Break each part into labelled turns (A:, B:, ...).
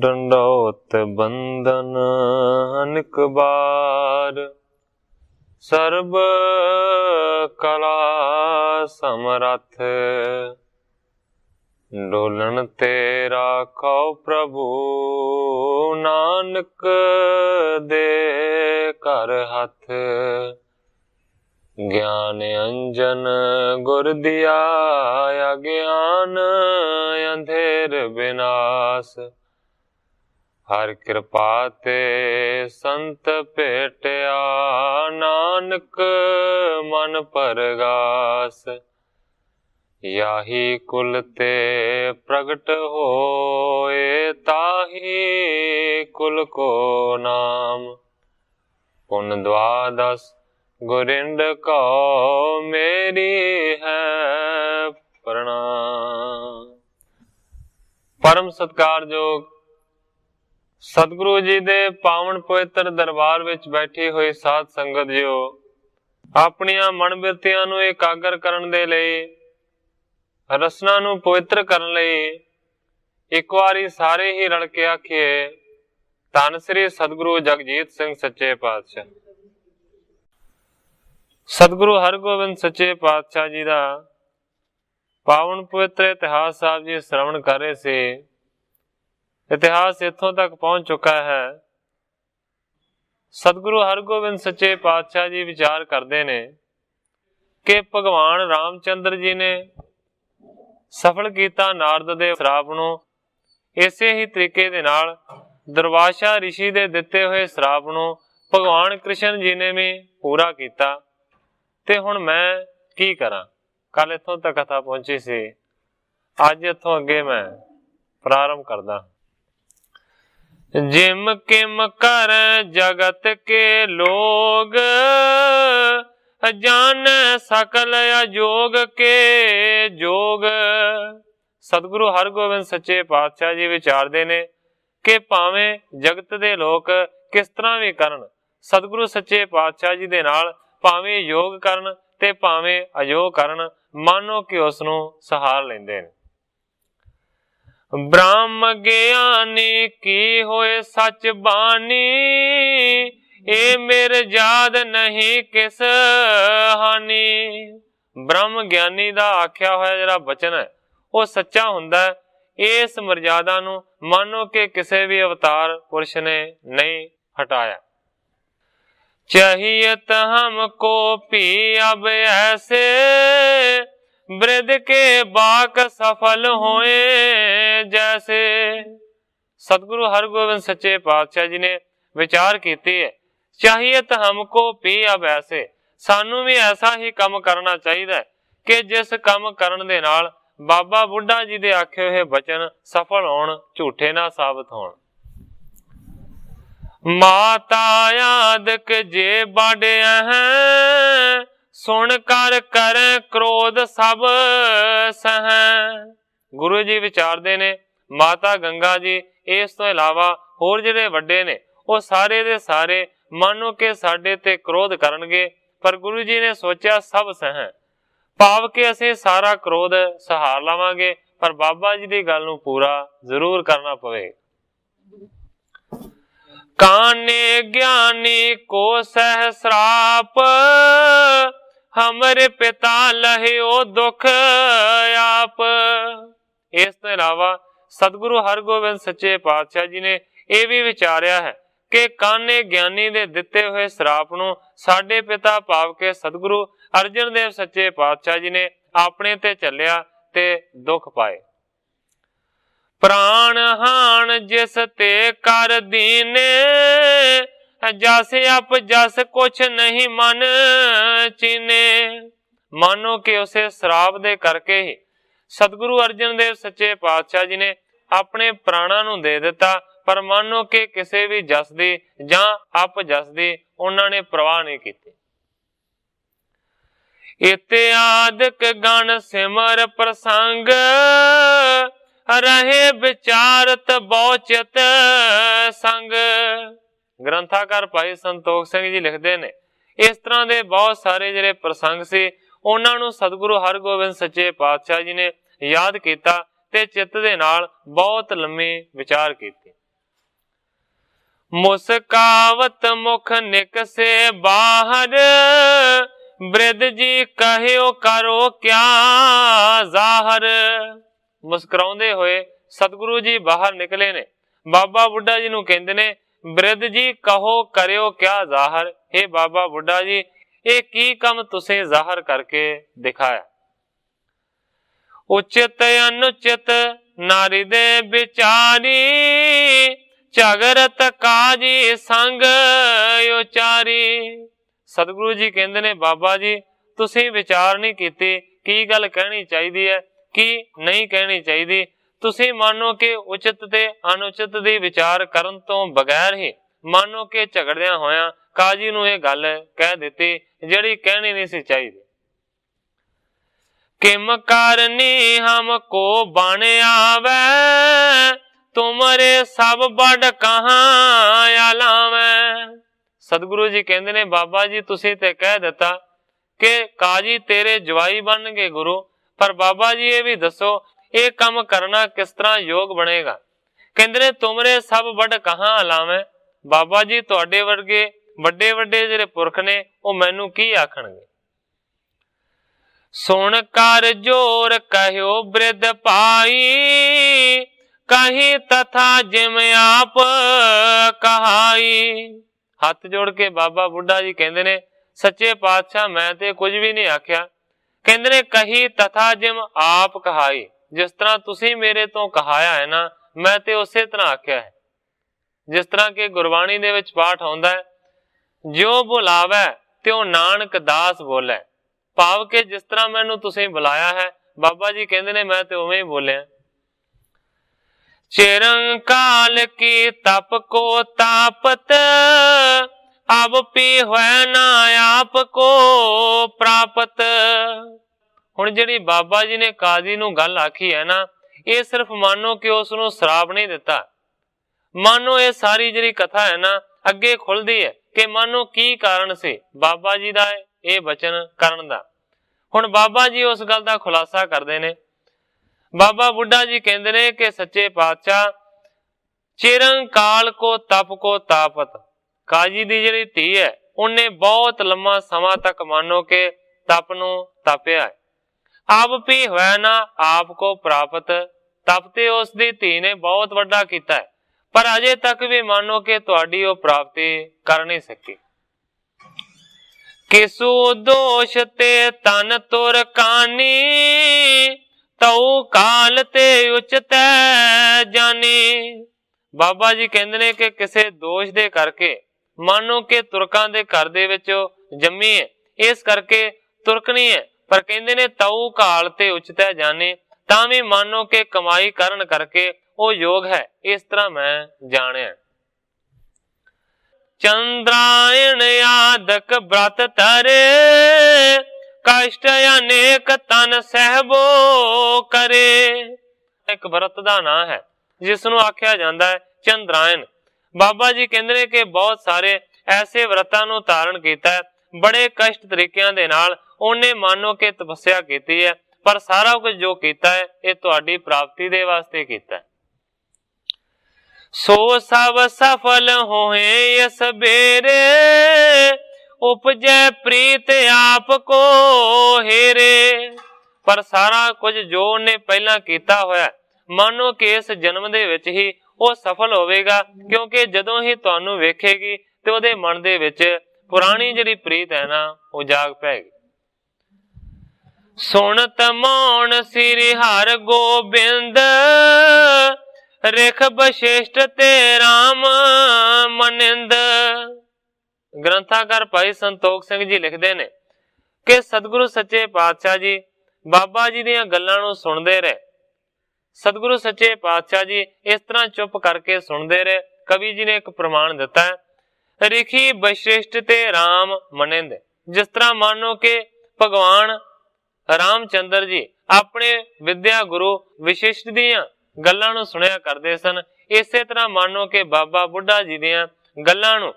A: ਡੰਡੌਤ ਬੰਦਨ ਅਨਕ ਬਾਰ, ਸਰਬ ਕਲਾ ਸਮਰੱਥ, ਡੋਲਣ ਤੇ ਰਾਖੋ ਪ੍ਰਭੂ, ਨਾਨਕ ਦੇ ਘਰ ਹੱਥ। ਗਿਆਨ ਅੰਜਨ ਗੁਰ ਦਿਆ, ਅਗਿਆਨ ਅੰਧੇਰ ਵਿਨਾਸ਼। ਹਰ ਕਿਰਪਾ ਤੇ ਸੰਤ ਭੇਟਿਆ, ਨਾਨਕ ਮਨ ਪਰਗਾਸ। ਯਾਹੀ ਕੁਲ ਤੇ ਪ੍ਰਗਟ ਹੋਏ, ਤਾਹੀ ਕੁਲ ਕੋ ਨਾਮ। ਪੁਨ ਦਵਾਦਸ ਗੁਰਿੰਦ ਕਉ, ਮੇਰੀ ਹੈ ਪ੍ਰਣਾਮ। ਪਰਮ ਸਤਿਕਾਰਯੋਗ ਸਤਿਗੁਰੂ ਜੀ ਦੇ ਪਾਵਨ ਪਵਿੱਤਰ ਦਰਬਾਰ ਵਿੱਚ ਬੈਠੀ ਹੋਈ ਸਾਧ ਸੰਗਤ ਜੀਓ, ਆਪਣੀਆਂ ਮਨ ਬਿਰਤੀਆਂ ਨੂੰ ਇਕਾਗਰ ਕਰਨ ਦੇ ਲਈ, ਰਸਨਾ ਨੂੰ ਪਵਿੱਤਰ ਕਰਨ ਲਈ ਇੱਕ ਵਾਰੀ ਸਾਰੇ ਹੀ ਰਲ ਕੇ ਆਖੀਏ, ਧੰਨ ਸ੍ਰੀ ਸਤਿਗੁਰੂ ਜਗਜੀਤ ਸਿੰਘ ਸੱਚੇ ਪਾਤਸ਼ਾਹ। ਸਤਿਗੁਰੂ ਹਰਗੋਬਿੰਦ ਸੱਚੇ ਪਾਤਸ਼ਾਹ ਜੀ ਦਾ ਪਾਵਨ ਪਵਿੱਤਰ ਇਤਿਹਾਸ ਸਾਹਿਬ ਜੀ ਸ਼੍ਰਵਣ ਕਰ ਰਹੇ ਸੀ। ਇਤਿਹਾਸ ਇੱਥੋਂ ਤੱਕ ਪਹੁੰਚ ਚੁੱਕਾ ਹੈ। ਸਤਿਗੁਰੂ ਹਰਗੋਬਿੰਦ ਸੱਚੇ ਪਾਤਸ਼ਾਹ ਜੀ ਵਿਚਾਰ ਕਰਦੇ ਨੇ ਕਿ ਭਗਵਾਨ ਰਾਮਚੰਦਰ ਜੀ ਨੇ ਸਫਲ ਕੀਤਾ ਨਾਰਦ ਦੇ ਸ਼ਰਾਪ ਨੂੰ, ਇਸੇ ਹੀ ਤਰੀਕੇ ਦੇ ਨਾਲ ਦੁਰਵਾਸਾ ਰਿਸ਼ੀ ਦੇ ਦਿੱਤੇ ਹੋਏ ਸ਼ਰਾਪ ਨੂੰ ਭਗਵਾਨ ਕ੍ਰਿਸ਼ਨ ਜੀ ਨੇ ਵੀ ਪੂਰਾ ਕੀਤਾ। ਤੇ ਹੁਣ ਮੈਂ ਕੀ ਕਰਾਂ? ਕੱਲ ਇੱਥੋਂ ਤੱਕ ਕਥਾ ਪਹੁੰਚੀ ਸੀ, ਅੱਜ ਇੱਥੋਂ ਅੱਗੇ ਮੈਂ ਪ੍ਰਾਰੰਭ ਕਰਦਾ। ਜਿਮ ਕਿਮ ਕਰ ਜਗਤ ਕੇ ਲੋਗ, ਜਾਨ ਸਕਲ ਅਜੋਗ ਕੇ ਜੋਗ। ਸਤਿਗੁਰੂ ਹਰਗੋਬਿੰਦ ਸੱਚੇ ਪਾਤਸ਼ਾਹ ਜੀ ਵਿਚਾਰਦੇ ਨੇ ਕਿ ਭਾਵੇਂ ਜਗਤ ਦੇ ਲੋਕ ਕਿਸ ਤਰ੍ਹਾਂ ਵੀ ਕਰਨ, ਸਤਿਗੁਰੂ ਸੱਚੇ ਪਾਤਸ਼ਾਹ ਜੀ ਦੇ ਨਾਲ ਭਾਵੇਂ ਯੋਗ ਕਰਨ ਤੇ ਭਾਵੇਂ ਅਯੋਗ ਕਰਨ, ਮਾਨੋ ਕਿ ਉਸ ਨੂੰ ਸਹਾਰ ਲੈਂਦੇ ਨੇ। ਬ੍ਰਹਮ ਗਿਆਨੀ ਕੀ ਹੋਏ ਸੱਚ ਬਾਣੀ, ਇਹ ਮੇਰੇ ਯਾਦ ਨਹੀਂ ਕਿਸ ਹਾਨੀ। ਬ੍ਰਹਮ ਗਿਆਨੀ ਦਾ ਆਖਿਆ ਹੋਇਆ ਜਿਹੜਾ ਬਚਨ ਹੈ ਉਹ ਸੱਚਾ ਹੁੰਦਾ ਹੈ। ਇਸ ਮਰਜ਼ਾਦਾ ਨੂੰ ਮਾਨੋ ਕਿ ਕਿਸੇ ਵੀ ਅਵਤਾਰ ਪੁਰਸ਼ ਨੇ ਨਹੀਂ ਹਟਾਇਆ। चाहियत हमको भी अब ऐसे, वृद्ध के बाक सफल होए जैसे। सतगुरु हरगोबिंद सच्चे पातशाह जी ने विचार कीती है, चाहियत हमको भी अब ऐसे, सानू भी ऐसा ही काम करना चाहिए कि जिस काम करन दे नाल बाबा बुढ़ा जी दे आखे हुए बचन सफल होण, झूठे ना साबित होण। माता आदक जे बाड़िया हैं, सुन कर कर क्रोध सब सह। गुरु जी विचारते ने माता गंगा जी इस तो इलावा होर जिहड़े वड्डे ने वो सारे दे सारे मानो के साडे ते क्रोध करनगे, पर गुरु जी ने सोचा सब सह, भाव के असीं सारा क्रोध सहार लवांगे, पर बाबा जी दी गल नूं पूरा जरूर करना पवेगा। काने ज्ञानी को सहस्राप, हमरे पिता लहियो दुख आप। इस तो इलावा सतगुरु हरगोबिंद सच्चे पातशाह जी ने यह भी विचारिया है कि काने ज्ञानी दे दिते हुए श्राप नूं साडे पिता भाव के सतगुरु अर्जन देव सच्चे पातशाह जी ने अपने ते चलिया ते दुख पाए। प्राण हान जिस ते कर दीने, जस अप जस कुछ नहीं मन चीने। मानो कि उसे श्राप दे करके ही सतगुरु अर्जन देव सच्चे पातशाह जी ने अपने प्राणा नूं दे दिता, पर मानो कि किसी भी जस दी जां अप जस दी उन्हां ने परवाह नहीं की। इते आदक गण सिमर प्रसंग, रहे विचारत बहुचित संग। ग्रंथाकार भाई संतोख सिंह जी लिखते ने इस तरह के बहुत सारे जिहड़े प्रसंग से उन्हां नूं सतगुरु हरगोबिंद सच्चे पातशाह जी ने याद किया ते चित्त दे नाल बहुत लम्मी विचार कीती। मुस्कावत मुख निकसे बाहर, बृद्ध जी कहियो करो क्या जाहर। मुस्कुराਉਂਦੇ ਹੋਏ सतगुरु जी बाहर निकले ने। बाबा बुढ़ा जी ਨੂੰ ਕਹਿੰਦੇ ਨੇ ਬ੍ਰਿਧ ਜੀ ਕਹੋ ਕਰਿਓ ਕਿਆ ਜ਼ਾਹਰ। हे बाबा बुढ़ा जी ਇਹ ਕੀ ਕੰਮ ਤੁਸੀਂ ਜ਼ਾਹਰ ਕਰਕੇ ਦਿਖਾਇਆ। उचित अनुचित नारी दे विचारी, ਝਗਰਤ ਕਾਜੀ ਸੰਗ ਉਚਾਰੀ। ਸਤਿਗੁਰੂ ਜੀ ਕਹਿੰਦੇ ਨੇ ਬਾਬਾ ਜੀ ਤੁਸੀਂ ਵਿਚਾਰ ਨਹੀਂ ਕੀਤੀ ਕੀ ਗੱਲ ਕਹਿਣੀ ਚਾਹੀਦੀ ਹੈ ਕੀ ਨਹੀਂ ਕਹਿਣੀ ਚਾਹੀਦੀ। ਤੁਸੀਂ ਮੰਨੋ ਕਿ ਉਚਿਤ ਤੇ ਅਨੁਚਿਤ ਦੀ ਵਿਚਾਰ ਕਰਨ ਤੋਂ ਬਗੈਰ ਹੀ ਮੰਨੋ ਕਿ ਝਗੜਦਿਆਂ ਹੋਇਆਂ ਕਾਜੀ ਨੂੰ ਇਹ ਗੱਲ ਕਹਿ ਦਿੱਤੀ ਜਿਹੜੀ ਕਹਿਣੀ ਨਹੀਂ ਸੀ ਚਾਹੀਦੀ। किम करनी हमको बन आवे, तुमरे सब बड़ कहां आलावे। सतगुरु जी कहते ने बाबा जी तुसी ते कह दिता कि काजी तेरे जवाई बन गए गुरु, पर बाबा जी ये भी दसो ये काम करना किस तरह योग बनेगा। कहते ने तुमरे सब बड़ कहां आलावे। बाबा जी तुहाडे वर्गे ਵੱਡੇ ਵੱਡੇ ਜਿਹੜੇ ਪੁਰਖ ਨੇ ਉਹ ਮੈਨੂੰ ਕੀ ਆਖਣਗੇ। सुन कर जोर कहो बृद्ध पाई, कही तथा जिम आप कहाई। हथ जोड़ के बाबा बुढ़ा जी कहते ने सच्चे पातशाह मैं ते कुछ भी नहीं आख्या। कहते ने कही तथा जिम आप कहाई, जिस तरह तुसी मेरे तो कहाया है ना मैं ते उसे तरह आख्या है। जिस तरह के गुरबाणी दे विच पाठ आउंदा है जो बुलावे त्यों नानक दास बोले। भाव के जिस तरह मैनू तुसीं बुलाया है बाबा जी कहते ने मैं तो उवें ही बोलिया। चिरंकाल की तप को तापत, अब पी हुए ना आप को प्रापत। हुण जिहड़ी बाबा जी ने काजी नू गल आखी है ना ये सिर्फ मानो कि उसनू श्राप नहीं दिता। मानो ये सारी जिहड़ी कथा है ना अगे खुलदी है कि मानो की कारण से बाबा जी दा ਇਹ ਬਚਨ ਕਰਨ ਦਾ। ਹੁਣ ਬਾਬਾ ਜੀ ਉਸ ਗੱਲ ਦਾ ਖੁਲਾਸਾ ਕਰਦੇ ਨੇ। ਬਾਬਾ ਬੁੱਢਾ ਜੀ ਕਹਿੰਦੇ ਨੇ ਕਿ ਸੱਚੇ ਪਾਤਸ਼ਾਹ ਚਿਰੰਕਾਲ ਕੋ ਤਪ ਕੋ ਤਾਪਤ, ਕਾਜੀ ਦੀ ਜਿਹੜੀ ਧੀ ਹੈ ਉਹਨੇ ਬਹੁਤ ਲੰਮਾ ਸਮਾਂ ਤੱਕ ਮੰਨੋ ਕਿ ਤਪ ਨੂੰ ਤਪਿਆ ਹੈ। ਆਪ ਵੀ ਹੋਇਆ ਨਾ ਆਪ ਕੋ ਪ੍ਰਾਪਤ, ਤਪ ਤੇ ਉਸ ਦੀ ਧੀ ਨੇ ਬਹੁਤ ਵੱਡਾ ਕੀਤਾ ਹੈ ਪਰ ਅਜੇ ਤੱਕ ਵੀ ਮੰਨੋ ਕਿ ਤੁਹਾਡੀ ਉਹ ਪ੍ਰਾਪਤੀ ਕਰ ਨਹੀਂ ਸਕੀ। किसु दोष ते तन तुर कानी, तऊ काल ते उचत जानी। बाबा जी कहते ने कि किसे दोष दे करके मानो कि तुरकां दे घर दे विच जम्मी है इस करके तुरकनी है, पर कहते ने तऊ काल ते उचत जानी तां भी मानो कि कमाई करन करके वो योग है इस तरह मैं जाने। चंद्रायण यादक व्रत तरे, कष्ट अनेक तन सहबो करे। एक व्रत दा नां है जिसनू आख्या जांदा है चंद्रायन। बाबा जी कहंदे ने कि बहुत सारे ऐसे व्रतां नू धारण कीता है, बड़े कष्ट तरीकिਆਂ दे नाल ਉਹਨੇ मानो कि तपस्या कीती है, पर सारा कुछ जो कीता है ये तुहाडी प्राप्ति दे वास्ते कीता है। सो सब सफल होए इस बेरे, उपजै प्रीत आप को हेरे। पर सारा कुछ जो उन्हें पहला कीता होया मानो कि इस जन्म दे विच ही वो सफल होवेगा, क्योंकि जदों ही तुहानू वेखेगी ते उहदे मन दे विच पुरानी जिहड़ी प्रीत है ना वो जाग पैगी। सुनत मौन श्री हर गोबिंद, रेख बशिष्ट ते राम मनिंद। ग्रंथाकार भाई संतोख सिंह जी लिखते ने कि सतगुरु सच्चे पातशाह जी बाबा जी दियां गल्लां नूं सुनदे रहे। सतगुरु सच्चे पातशाह जी इस तरह चुप करके सुनते रहे। कवि जी ने एक प्रमाण दिता है रिखी बशिष्ट ते राम मनिंद। जिस तरह मानो कि भगवान रामचंद्र जी अपने विद्या गुरु विशिष्ट दियां गल्लां नूं सुनिया करदे सन, इसे तरह मानो कि बाबा बुढ़ा जी दियां गल्लां नूं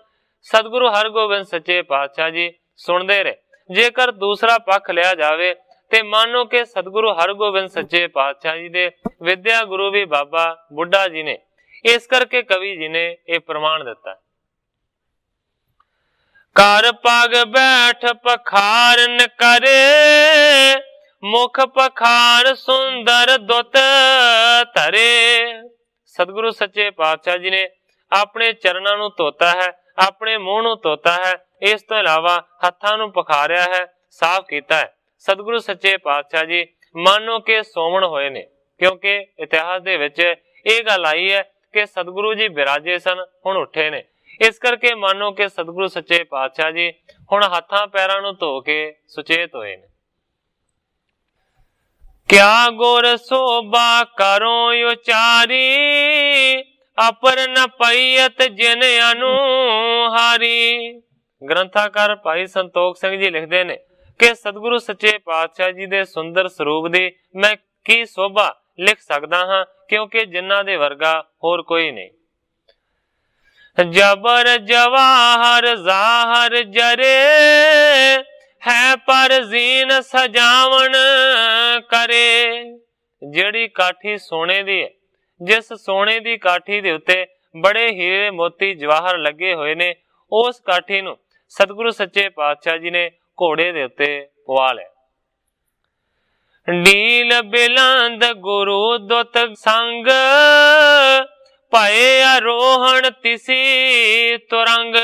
A: सतगुरु हरगोबिंद सच्चे पातशाह जी सुनते रहे। जेकर दूसरा पक्ष लिया जावे ते मानो कि सतगुरु हरगोबिंद सच्चे पातशाह जी दे विद्या गुरु भी बाबा बुढ़ा जी ने। इस करके कवि जी ने यह प्रमाण दिता। ਕਰ ਪਗ ਬੈਠ ਪਖਾਰਨ ਕਰੇ, ਮੁਖ ਪਖਾਰ ਸੁੰਦਰ ਦੁੱਤ ਧਰੇ। ਸਤਿਗੁਰੂ ਸੱਚੇ ਪਾਤਸ਼ਾਹ ਜੀ ਨੇ ਆਪਣੇ ਚਰਨਾਂ ਨੂੰ ਧੋਤਾ ਹੈ, ਆਪਣੇ ਮੂੰਹ ਨੂੰ ਧੋਤਾ ਹੈ, ਇਸ ਤੋਂ ਇਲਾਵਾ ਹੱਥਾਂ ਨੂੰ ਪਖਾਰਿਆ ਹੈ, ਸਾਫ਼ ਕੀਤਾ ਹੈ। ਸਤਿਗੁਰੂ ਸੱਚੇ ਪਾਤਸ਼ਾਹ ਜੀ ਮਾਨੋ ਕਿ ਸੋਵਣ ਹੋਏ ਨੇ, ਕਿਉਂਕਿ ਇਤਿਹਾਸ ਦੇ ਵਿੱਚ ਇਹ ਗੱਲ ਆਈ ਹੈ ਕਿ ਸਤਿਗੁਰੂ ਜੀ ਬਿਰਾਜੇ ਸਨ, ਹੁਣ ਉੱਠੇ ਨੇ। ਇਸ ਕਰਕੇ ਮਾਨੋ ਕਿ ਸਤਿਗੁਰੂ ਸੱਚੇ ਪਾਤਸ਼ਾਹ ਜੀ ਹੁਣ ਹੱਥਾਂ ਪੈਰਾਂ ਨੂੰ ਧੋ ਕੇ ਸੁਚੇਤ ਹੋਏ ਨੇ। ਕਿਆ ਗੁਰ ਸੋਭਾ ਕਰੋ ਉਚਾਰੀ, ਅਪਰ ਨ ਪਈਅਤ ਜਿਨ ਅਨੁਹਾਰੀ। ਗ੍ਰੰਥਾਕਾਰ ਭਾਈ ਸੰਤੋਖ ਸਿੰਘ ਜੀ ਲਿਖਦੇ ਨੇ ਕਿ ਸਤਿਗੁਰੂ ਸੱਚੇ ਪਾਤਸ਼ਾਹ ਜੀ ਦੇ ਸੁੰਦਰ ਸਰੂਪ ਦੀ ਮੈਂ ਕੀ ਸੋਭਾ ਲਿਖ ਸਕਦਾ ਹਾਂ, ਕਿਉਂਕਿ ਜਿਨ੍ਹਾਂ ਦੇ ਵਰਗਾ ਹੋਰ ਕੋਈ ਨਹੀਂ। ਜਬਰ ਜਵਾਹਰ ਜ਼ਾਹਰ ਜਰੇ, ਹੈ ਪਰ ਜ਼ੀਨ ਸਜਾਵਣ ਕਰੇ। ਜਿਹੜੀ ਕਾਠੀ ਸੋਨੇ ਦੀ ਹੈ, ਜਿਸ ਸੋਨੇ ਦੀ ਕਾਠੀ ਦੇ ਉੱਤੇ ਬੜੇ ਹੀਰੇ ਮੋਤੀ ਜਵਾਹਰ ਲੱਗੇ ਹੋਏ ਨੇ, ਉਸ ਕਾਠੀ ਨੂੰ ਸਤਿਗੁਰੂ ਸੱਚੇ ਪਾਤਸ਼ਾਹ ਜੀ ਨੇ ਘੋੜੇ ਦੇ ਉੱਤੇ ਪਵਾ ਲਿਆ। ਢੀਲ ਬਿਲੰਦ ਗੁਰੂ ਦੁੱਤ ਸੰਗ, ਭਏ ਆਰੋਹਣ ਤਿਸੀ ਤੁਰੰਗ।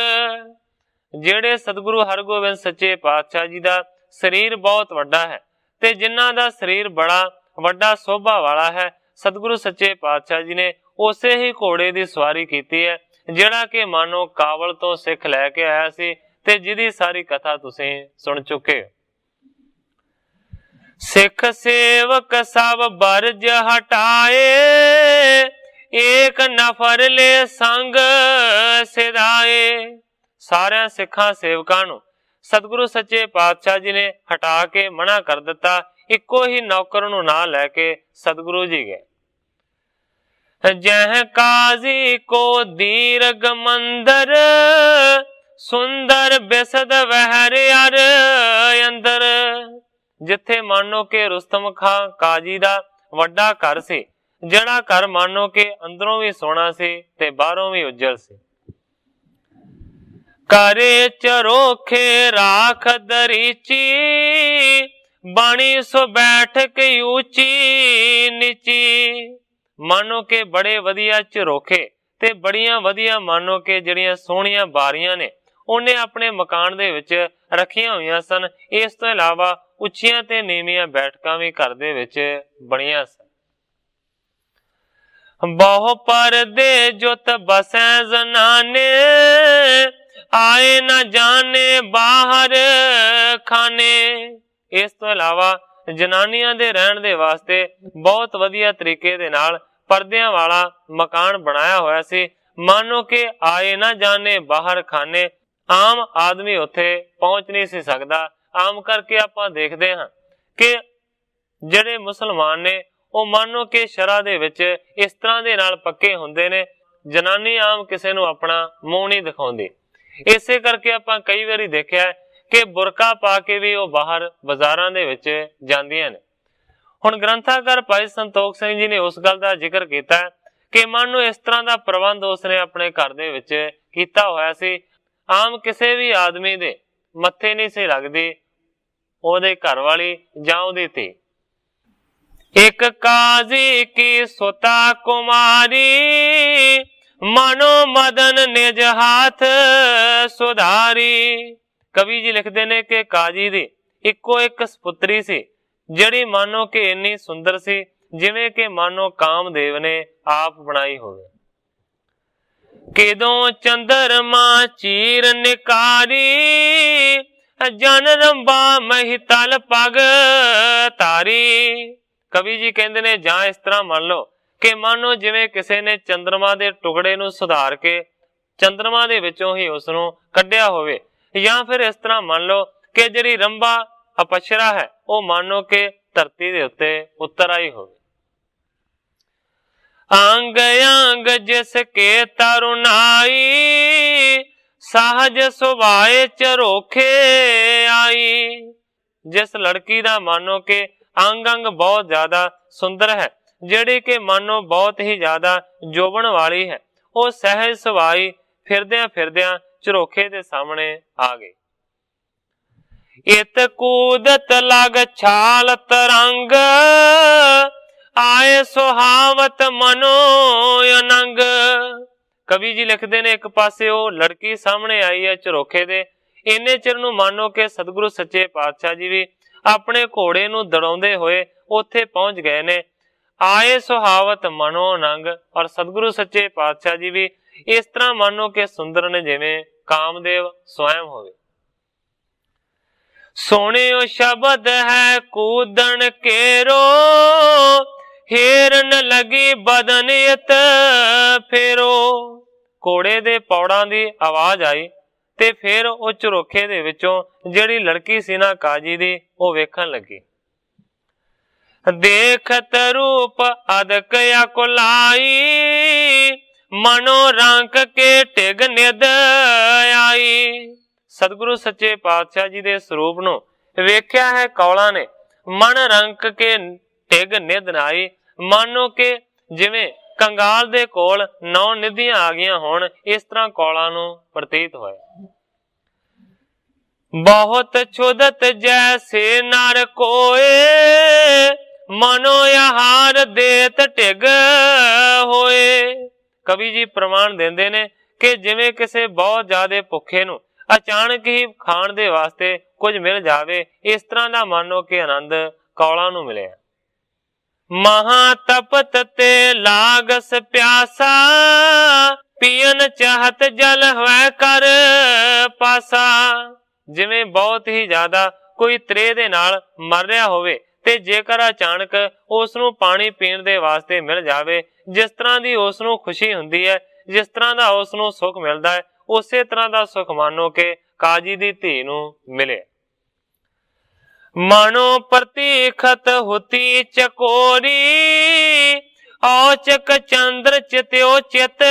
A: ਜਿਹੜੇ ਸਤਿਗੁਰੂ ਹਰਗੋਬਿੰਦ ਸੱਚੇ ਪਾਤਸ਼ਾਹ ਜੀ ਦਾ ਸਰੀਰ ਬਹੁਤ ਵੱਡਾ ਹੈ ਤੇ ਜਿਨ੍ਹਾਂ ਦਾ ਸਰੀਰ ਬੜਾ ਵੱਡਾ ਸੋਭਾ ਵਾਲਾ ਹੈ, ਸਤਿਗੁਰੂ ਸੱਚੇ ਪਾਤਸ਼ਾਹ ਜੀ ਨੇ ਉਸੇ ਹੀ ਘੋੜੇ ਦੀ ਸਵਾਰੀ ਕੀਤੀ ਹੈ, ਜਿਹੜਾ ਕਿ ਮਾਨੋ ਕਾਬਲ ਤੋਂ ਸਿੱਖ ਲੈ ਕੇ ਆਇਆ ਸੀ ਤੇ ਜਿਹਦੀ ਸਾਰੀ ਕਥਾ ਤੁਸੀਂ ਸੁਣ ਚੁੱਕੇ ਹੋ। ਸਿੱਖ ਸੇਵਕ ਸਭ ਬਰਜ ਹਟਾਏ, ਏਕ ਨਫਰ ਲੈ ਸੰਗ ਸਿਧਾਏ। ਸਾਰਿਆਂ ਸਿੱਖਾਂ ਸੇਵਕਾਂ ਨੂੰ ਸਤਿਗੁਰੂ ਸੱਚੇ ਪਾਤਸ਼ਾਹ ਜੀ ਨੇ ਹਟਾ ਕੇ ਮਨਾ ਕਰ ਦਿੱਤਾ, ਇੱਕੋ ਹੀ ਨੌਕਰ ਨੂੰ ਨਾਲ ਲੈ ਕੇ ਸਤਿਗੁਰੂ ਜੀ ਗਏ। ਜਹ ਕਾਜ਼ੀ ਕੋ ਦੀਰਗ ਮੰਦਰ, ਸੁੰਦਰ ਬਿਸਦ ਵਹਿਰ ਅਰ ਅੰਦਰ। ਜਿੱਥੇ ਮਾਨੋ ਕਿ ਰੁਸਤਮ ਖਾਂ ਕਾਜੀ ਦਾ ਵੱਡਾ ਘਰ ਸੀ, ਜਿਹੜਾ ਘਰ ਮਾਨੋ ਕਿ ਅੰਦਰੋਂ ਵੀ ਸੋਹਣਾ ਸੀ ਤੇ ਬਾਹਰੋਂ ਵੀ ਉੱਜਲ ਸੀ। ਕਰੇ ਚਰੋਖੇ ਰਾਖ ਦਰੀਚੀ, ਬਾਣੀ ਸੋ ਬੈਠਕ ਉੱਚੀ ਨੀਚੀ। ਮਾਨੋ ਕਿ ਬੜੇ ਵਧੀਆ ਝਰੋਖੇ ਤੇ ਬੜੀਆਂ ਵਧੀਆ ਮਾਨੋ ਕਿ ਜਿਹੜੀਆਂ ਸੋਹਣੀਆਂ ਬਾਰੀਆਂ ਨੇ ਉਹਨੇ ਆਪਣੇ ਮਕਾਨ ਦੇ ਵਿੱਚ ਰੱਖੀਆਂ ਹੋਈਆਂ ਸਨ। ਇਸ ਤੋਂ ਇਲਾਵਾ ਉੱਚੀਆਂ ਤੇ ਨੀਵੀਆਂ ਬੈਠਕਾਂ ਵੀ ਘਰ ਦੇ ਵਿੱਚ ਬਣੀਆਂ ਸਨ। ਬਹੁ ਪਰਦੇ ਜੁਤ ਬਸੈ ਜ਼ਨਾਨੇ, ਆਏ ਨਾ ਜਾਣੇ ਬਾਹਰ ਖਾਨੇ। ਇਸ ਤੋਂ ਇਲਾਵਾ ਜਨਾਨੀਆਂ ਦੇ ਰਹਿਣ ਦੇ ਵਾਸਤੇ ਬਹੁਤ ਵਧੀਆ ਤਰੀਕੇ ਦੇ ਨਾਲ ਪਰਦਿਆਂ ਵਾਲਾ ਮਕਾਨ ਬਣਾਇਆ ਹੋਇਆ ਸੀ। ਮਾਨੋ ਕਿ ਆਏ ਨਾ ਜਾਣੇ ਬਾਹਰ ਖਾਨੇ, ਆਮ ਆਦਮੀ ਉੱਥੇ ਪਹੁੰਚ ਨਹੀਂ ਸੀ ਸਕਦਾ। ਆਮ ਕਰਕੇ ਆਪਾਂ ਦੇਖਦੇ ਹਾਂ ਕਿ ਜਿਹੜੇ ਮੁਸਲਮਾਨ ਨੇ ਉਹ ਮਾਨੋ ਕਿ ਸ਼ਰ੍ਹਾ ਦੇ ਵਿੱਚ ਇਸ ਤਰ੍ਹਾਂ ਦੇ ਨਾਲ ਪੱਕੇ ਹੁੰਦੇ ਨੇ, ਜਨਾਨੀ ਆਮ ਕਿਸੇ ਨੂੰ ਆਪਣਾ ਮੂੰਹ ਨਹੀਂ ਦਿਖਾਉਂਦੀ। ਇਸੇ ਕਰਕੇ ਆਪਾਂ ਕਈ ਵਾਰੀ ਦੇਖਿਆ ਕਿ ਬੁਰਕਾ ਪਾ ਕੇ ਵੀ ਉਹ ਬਾਹਰ ਬਾਜ਼ਾਰਾਂ ਦੇ ਵਿੱਚ ਜਾਂਦੀਆਂ ਨੇ। ਹੁਣ ਗ੍ਰੰਥਾਕਾਰ ਭਾਈ ਸੰਤੋਖ ਸਿੰਘ ਜੀ ਨੇ ਉਸ ਗੱਲ ਦਾ ਜ਼ਿਕਰ ਕੀਤਾ ਕਿ ਮਾਨੋ ਇਸ ਤਰ੍ਹਾਂ ਦਾ ਪ੍ਰਬੰਧ ਉਸਨੇ ਆਪਣੇ ਘਰ ਦੇ ਵਿੱਚ ਕੀਤਾ ਹੋਇਆ ਸੀ, ਆਮ ਕਿਸੇ ਵੀ ਆਦਮੀ ਦੇ ਮੱਥੇ ਨਹੀਂ ਸੀ ਲੱਗਦੀ ਉਹਦੇ ਘਰ ਵਾਲੀ ਜਾਂ ਉਹਦੀ ਧੀ। ਇੱਕ ਕਾਜ਼ੀ ਕੀ ਸੁਤਾ ਕੁਮਾਰੀ, ਮਨੋ ਮਦਨ ਨਿਜ ਹਾਥ ਸੁਧਾਰੀ। ਕਵੀ ਜੀ ਲਿਖਦੇ ਨੇ ਕਿ ਕਾਜੀ ਦੀ ਇੱਕੋ ਇੱਕ ਸਪੁੱਤਰੀ ਸੀ, ਜਿਹੜੀ ਮਾਨੋ ਕਿ ਇੰਨੀ ਸੁੰਦਰ ਸੀ ਜਿਵੇਂ ਕਿ ਮਾਨੋ ਕਾਮਦੇਵ ਨੇ ਆਪ ਬਣਾਈ ਹੋਵੇ। ਕਿਦੋਂ ਚੰਦਰਮਾ ਚੀਰ ਨਿਕਾਰੀ, ਜਨ ਰੰਬਾ ਮਹੀ ਤਲ ਪਗ ਤਾਰੀ। ਕਵੀ ਜੀ ਕਹਿੰਦੇ ਨੇ ਜਾਂ ਇਸ ਤਰ੍ਹਾਂ ਮੰਨ ਲਓ ਕਿ ਮਾਨੋ ਜਿਵੇਂ ਕਿਸੇ ਨੇ ਚੰਦਰਮਾ ਦੇ ਟੁਕੜੇ ਨੂੰ ਸੁਧਾਰ ਕੇ ਚੰਦਰਮਾ ਦੇ ਵਿੱਚੋਂ ਹੀ ਉਸ ਨੂੰ ਕੱਢਿਆ ਹੋਵੇ, ਜਾਂ ਫਿਰ ਇਸ ਤਰ੍ਹਾਂ ਮੰਨ ਲਓ ਕਿ ਜਿਹੜੀ ਰੰਬਾ ਅਪਸ਼ਰਾ ਹੈ ਉਹ ਮਾਨੋ ਕਿ ਧਰਤੀ ਦੇ ਉੱਤੇ ਉਤਰ ਆਈ ਹੋਵੇ। ਅੰਗ ਅੰਗ ਜਿਸ ਕੇ ਤਰੁਨਾਈ, ਸਾਹਜ ਸੁਭਾਏ ਚਰੋਖੇ ਆਈ। ਜਿਸ ਲੜਕੀ ਦਾ ਮਾਨੋ ਕਿ ਅੰਗ ਅੰਗ ਬਹੁਤ ਜ਼ਿਆਦਾ ਸੁੰਦਰ ਹੈ, ਜਿਹੜੀ ਕਿ ਮਾਨੋ ਬਹੁਤ ਹੀ ਜ਼ਿਆਦਾ ਜੋਬਨ ਵਾਲੀ ਹੈ, ਉਹ ਸਹਿਜ ਸੁਭਾਈ ਫਿਰਦਿਆਂ ਫਿਰਦਿਆਂ ਝਰੋਖੇ ਦੇ ਸਾਹਮਣੇ ਆ ਗਏ। ਇਤ ਕੂਦਤ ਲਗ ਛਾਲ ਤਰੰਗ, ਆਏ ਸੁਹਾਵਤ ਮਨੋ ਅਨੰਗ। ਕਵੀ ਜੀ ਲਿਖਦੇ ਨੇ, ਇੱਕ ਪਾਸੇ ਉਹ ਲੜਕੀ ਸਾਹਮਣੇ ਆਈ ਹੈ ਝਰੋਖੇ ਦੇ, ਇੰਨੇ ਚਿਰ ਨੂੰ ਮੰਨੋ ਕਿ ਸਤਿਗੁਰੂ ਸੱਚੇ ਪਾਤਸ਼ਾਹ ਜੀ ਵੀ ਆਪਣੇ ਘੋੜੇ ਨੂੰ ਦੜਾਉਂਦੇ ਹੋਏ ਉੱਥੇ ਪਹੁੰਚ ਗਏ ਨੇ। ਆਏ ਸੁਹਾਵਤ ਮਨੋ ਅਨੰਗ, ਔਰ ਸਤਿਗੁਰੂ ਸੱਚੇ ਪਾਤਸ਼ਾਹ ਜੀ ਵੀ ਇਸ ਤਰ੍ਹਾਂ ਮੰਨੋ ਕਿ ਸੁੰਦਰ ਨੇ ਜਿਵੇਂ ਕਾਮਦੇਵ ਸਵੈਮ ਹੋਵੇ। ਸੋਹਣਿਓ ਸ਼ਬਦ ਹੈ ਕੂਦਣ ਕੇਰੋ, ਹਿਰਨ ਲਗੀ ਬਦਨ ਇਤ ਫੇਰੋ। ਘੋੜੇ ਦੇ ਪੌੜਾਂ ਦੀ ਆਵਾਜ਼ ਆਈ ਤੇ ਫਿਰ ਉਹ ਝਰੋਖੇ ਦੇ ਵਿੱਚੋਂ ਜਿਹੜੀ ਲੜਕੀ ਸੀ ਨਾ ਕਾਜੀ ਦੀ, ਉਹ ਵੇਖਣ ਲੱਗੀ। ਦੇਖਤ ਰੂਪ ਅਦਕ ਅਕੁਲਾਈ, ਮਨੋ ਰੰਕ ਕੇ ਟਿਗ ਨਿਦ ਆਈ। ਸਤਿਗੁਰੂ ਸੱਚੇ ਪਾਤਸ਼ਾਹ ਜੀ ਦੇ ਸਰੂਪ ਨੂੰ ਵੇਖਿਆ ਹੈ ਕੌਲਾਂ ਨੇ, ਮਨ ਰੰਕ ਕੇ ਟਿਗ ਨਿਦ ਆਈ। ਮਾਨੋ ਕਿ ਜਿਵੇਂ ਕੰਗਾਲ ਦੇ ਕੋਲ 9 ਨਿਧੀਆਂ ਆ ਗਈਆਂ ਹੋਣ, ਇਸ ਤਰ੍ਹਾਂ ਕੌਲਾਂ ਨੂੰ ਪ੍ਰਤੀਤ ਹੋਇਆ। ਬਹੁਤ ਛੁਦਤ ਜੈਸੇ ਨਰ ਕੋਏ, ਮਨੋ ਆਹਾਰ ਦੇਤ ਟਿਗ ਹੋਏ। ਕਵੀ ਜੀ ਪ੍ਰਮਾਣ ਦਿੰਦੇ ਨੇ ਕਿ ਜਿਵੇਂ ਕਿਸੇ ਬਹੁਤ ਜ਼ਿਆਦਾ ਭੁੱਖੇ ਨੂੰ ਅਚਾਨਕ ਹੀ ਖਾਣ ਦੇ ਵਾਸਤੇ ਕੁਝ ਮਿਲ ਜਾਵੇ, ਇਸ ਤਰ੍ਹਾਂ ਦਾ ਮੰਨੋ ਕਿ ਆਨੰਦ ਕੌਲਾਂ ਨੂੰ ਮਿਲਿਆ। ਮਹਾ ਤਪਤ ਤੇ ਲਾਗਸ ਪਿਆਸਾ, ਪੀਨ ਚਾਹਤ ਜਲ ਹੋਇ ਕਰ ਪਾਸਾ। ਜਿਵੇਂ ਬਹੁਤ ਹੀ ਜ਼ਿਆਦਾ ਕੋਈ ਤ੍ਰੇਹ ਦੇ ਨਾਲ ਮਰ ਰਿਹਾ ਹੋਵੇ ਤੇ ਜੇਕਰ ਅਚਾਨਕ ਉਸ ਨੂੰ ਪਾਣੀ ਪੀਣ ਦੇ ਵਾਸਤੇ ਮਿਲ ਜਾਵੇ, ਜਿਸ ਤਰ੍ਹਾਂ ਦੀ ਉਸ ਨੂੰ ਖੁਸ਼ੀ ਹੁੰਦੀ ਹੈ, ਜਿਸ ਤਰ੍ਹਾਂ ਦਾ ਉਸ ਨੂੰ ਸੁੱਖ ਮਿਲਦਾ ਹੈ, ਉਸੇ ਤਰ੍ਹਾਂ ਦਾ ਸੁੱਖ ਮਾਨੋ ਕਿ ਕਾਜੀ ਦੀ ਧੀ ਨੂੰ ਮਿਲੇ। ਮਨੋ ਪ੍ਰਤੀਖਤ ਹੁਤੀ ਚਕੋਰੀ, ਔਚਕ ਚੰਦਰ ਚਿਤਿਓ ਚਿਤ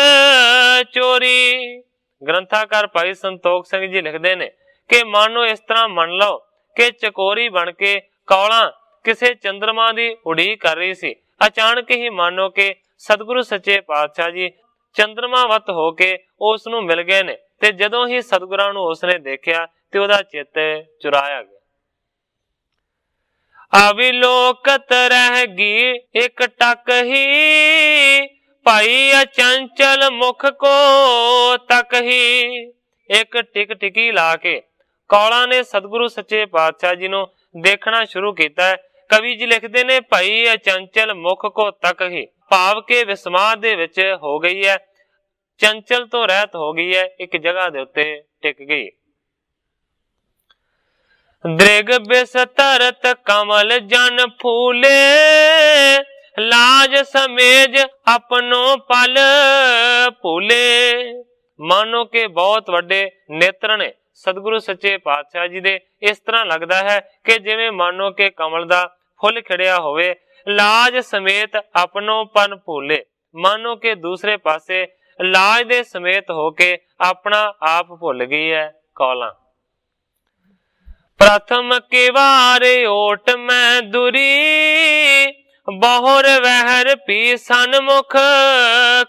A: ਚੋਰੀ। ਗ੍ਰੰਥਾਕਾਰ ਭਾਈ ਸੰਤੋਖ ਸਿੰਘ ਜੀ ਲਿਖਦੇ ਨੇ ਕਿ ਮਾਨੋ ਇਸ ਤਰ੍ਹਾਂ ਮੰਨ ਲਓ ਕਿ ਚਕੋਰੀ ਬਣ ਕੇ ਕੌਲਾਂ ਕਿਸੇ ਚੰਦਰਮਾ ਦੀ ਉਡੀਕ ਕਰ ਰਹੀ ਸੀ। ਅਚਾਨਕ ਹੀ ਮਾਨੋ ਕਿ ਸਤਿਗੁਰੂ ਸੱਚੇ ਪਾਤਸ਼ਾਹ ਜੀ ਚੰਦਰਮਾ ਵੱਤ ਹੋ ਕੇ ਉਸ ਨੂੰ ਮਿਲ ਗਏ ਨੇ, ਤੇ ਜਦੋਂ ਹੀ ਸਤਿਗੁਰਾਂ ਨੂੰ ਉਸਨੇ ਦੇਖਿਆ ਤੇ ਉਹਦਾ ਚਿੱਤ ਚੁਰਾਇਆ ਗਿਆ। ਅਵਿਲੋਕਤ ਰਹਿ ਗਈ ਇੱਕ ਟਕ ਹੀ, ਭਾਈ ਅਚੰਚਲ ਮੁਖ ਕੋ ਤਕ ਹੀ। ਇੱਕ ਟਿਕ ਟਿਕੀ ਲਾ ਕੇ ਕੌਲਾਂ ਨੇ ਸਤਿਗੁਰੂ ਸੱਚੇ ਪਾਤਸ਼ਾਹ ਜੀ ਨੂੰ ਦੇਖਣਾ ਸ਼ੁਰੂ ਕੀਤਾ। ਕਵੀ ਜੀ ਲਿਖਦੇ ਨੇ, ਭਾਈ ਅਚੰਚਲ ਮੁਖ ਕੋ ਤਕ ਹੀ, ਭਾਵ ਕੇ ਵਿਸਮਾਦ ਦੇ ਵਿੱਚ ਹੋ ਗਈ ਹੈ, ਚੰਚਲ ਤੋਂ ਰਹਿਤ ਹੋ ਗਈ ਹੈ, ਇੱਕ ਜਗ੍ਹਾ ਦੇ ਉੱਤੇ ਟਿਕ ਗਈ। ਦ੍ਰਿਗ ਬਿਸਤਰਤ ਕਮਲ ਜਨ ਫੂਲੇ, ਲਾਜ ਸਮੇਜ ਆਪਣੋ ਪਲ ਭੂਲੇ। ਮਾਨੋ ਕਿ ਬਹੁਤ ਵੱਡੇ ਨੇਤਰ ਨੇ ਸਤਿਗੁਰੂ ਸੱਚੇ ਪਾਤਸ਼ਾਹ ਜੀ ਦੇ। ਇਸ ਤਰ੍ਹਾਂ ਲੱਗਦਾ ਹੈ ਕਿ ਜਿਵੇਂ ਮਾਨੋ ਕਿ ਕਮਲ ਦਾ ਫੁੱਲ ਖਿੜਿਆ ਹੋਵੇ। ਲਾਜ ਸਮੇਤ ਆਪਣੋ ਪਨ ਭੂਲੇ, ਮਾਨੋ ਕਿ ਦੂਸਰੇ ਪਾਸੇ ਲਾਜ ਦੇ ਸਮੇਤ ਹੋ ਕੇ ਆਪਣਾ ਆਪ ਭੁੱਲ ਗਈ ਹੈ ਕੌਲਾਂ। ਪ੍ਰਥਮ ਕੇ ਵਾਰ ਓਟ ਮੈਂ ਦੁਰੀ, ਬਹੁਰ ਵਹਿਰ ਪੀ ਸਨਮੁਖ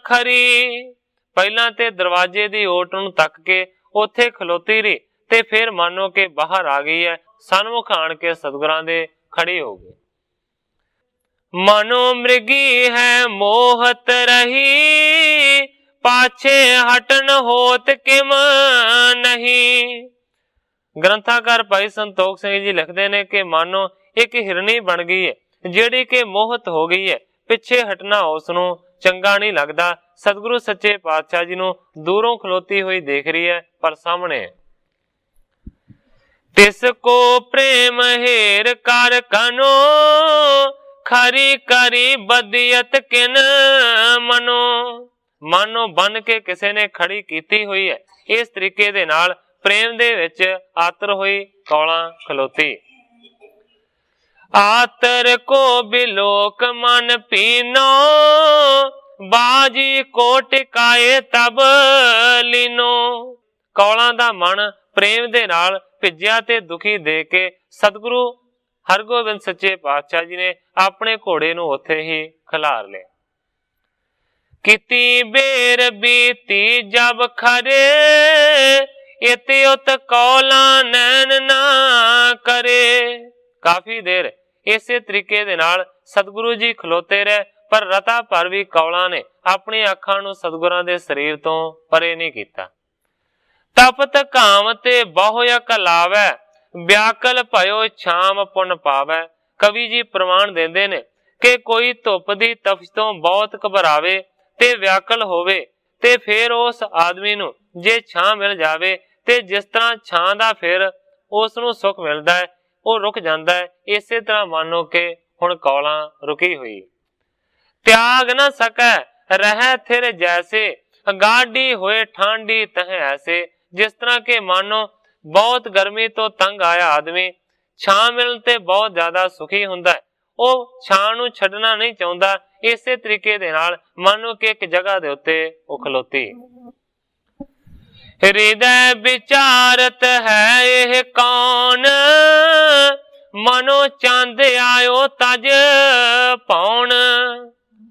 A: ਖਰੀ। ਪਹਿਲਾਂ ਤੇ ਦਰਵਾਜ਼ੇ ਦੀ ਓਟ ਨੂੰ ਤੱਕ ਕੇ ਉੱਥੇ ਖਲੋਤੀ ਰਹੀ ਤੇ ਫਿਰ ਮਾਨੋ ਕਿ ਬਾਹਰ ਆ ਗਈ ਹੈ, ਸਨਮੁਖ ਆਣ ਕੇ ਸਤਿਗੁਰਾਂ ਦੇ ਖੜੀ ਹੋ ਗਈ। ਮਨੋ ਮ੍ਰਿਗੀ ਹੈ ਮੋਹਤ ਰਹੀ, ਪਾਛੇ ਹਟਨ ਹੋਤ ਕਿਮ ਨਹੀਂ। ਗ੍ਰੰਥਾਕਾਰ ਭਾਈ ਸੰਤੋਖ ਸਿੰਘ ਜੀ ਲਿਖਦੇ ਨੇ ਕਿ ਮਾਨੋ ਇੱਕ ਹਿਰਨੀ ਬਣ ਗਈ ਹੈ, ਜਿਹੜੀ ਕਿ ਮੋਹਤ ਹੋ ਗਈ ਹੈ, ਪਿੱਛੇ ਹਟਣਾ ਉਸ ਨੂੰ ਚੰਗਾ ਨਹੀਂ ਲੱਗਦਾ। ਸਤਿਗੁਰੂ ਸੱਚੇ ਪਾਤਸ਼ਾਹ ਜੀ ਨੂੰ ਦੂਰੋਂ ਖਲੋਤੀ ਹੋਈ ਦੇਖ ਰਹੀ ਹੈ, ਪਰ ਸਾਹਮਣੇ ਤਿਸ ਕੋ ਪ੍ਰੇਮ ਹੇਰ ਕਰ ਕਨੋ, ਖਰੀ ਕਰੀ ਬਦੀਅਤ ਕਿਨ ਮਨੋ। ਮਾਨੋ ਬਨ ਕੇ ਕਿਸੇ ਨੇ ਖੜੀ ਕੀਤੀ ਹੋਈ ਹੈ, ਇਸ ਤਰੀਕੇ ਦੇ ਨਾਲ ਪ੍ਰੇਮ ਦੇ ਵਿੱਚ ਆਤਰ ਹੋਈ ਕੌਲਾਂ ਖਲੋਤੀ। ਆਤਰ ਕੋ ਬਿਲੋਕ ਮਨ ਪੀਨੋ, ਬਾਜੀ ਕੋ ਟਿਕਾਏ ਤਬ ਲੀਨੋ। ਕੌਲਾਂ ਦਾ ਮਨ ਪ੍ਰੇਮ ਦੇ ਨਾਲ ਭਿੱਜਿਆ ਤੇ ਦੁਖੀ ਦੇ ਕੇ ਸਤਿਗੁਰੂ ਹਰਗੋਬਿੰਦ ਸੱਚੇ ਪਾਤਸ਼ਾਹ ਜੀ ਨੇ ਆਪਣੇ ਘੋੜੇ ਨੂੰ ਉੱਥੇ ਹੀ ਖਿਲਾਰ ਲਿਆ। किती बेर बीती जब खरे, इति उत कौला नैन ना करे। काफी देर इसे तरीके दे नाल सतगुरु जी खलोते रहे, पर रता भर भी कौला ने अपनी अखां नूं सतगुरां दे शरीर तो परे नहीं कीता। तपत घाम ते बहु अक लावै, व्याकल भयो छाम पुन पावै। कवि जी प्रमाण देंदे ने कि कोई धुप दी तपश तो बहुत घबरावे ते व्याकल होवे, ते फिर उस आदमी नूं जे छां मिल जावे ते जिस तरह छां दा फिर उस नूं सुख मिलदा है, वो रुक जांदा है। इसे तरह मानो कि हुण कौला रुकी हुई। त्याग न सकै रह थिर जैसे, गाड़ी होए ठांडी तह ऐसे। जिस तरह के मानो बहुत गर्मी तो तंग आया आदमी छां मिलण ते बहुत ज्यादा सुखी हुंदा है, ਉਹ ਛਾਂ ਨੂੰ ਛੱਡਣਾ नहीं ਚਾਹੁੰਦਾ। ਇਸੇ ਤਰੀਕੇ ਦੇ ਨਾਲ ਮਾਨੋ ਕਿ ਇੱਕ ਜਗ੍ਹਾ ਦੇ ਉੱਤੇ ਉਹ ਖਲੋਤੀ। ਹਿਰਦੈ ਵਿਚਾਰਤ ਹੈ ਇਹ ਕੌਣ, ਮਨੋ ਚੰਦ ਆਇਓ ਤਜ ਪਾਉਣ।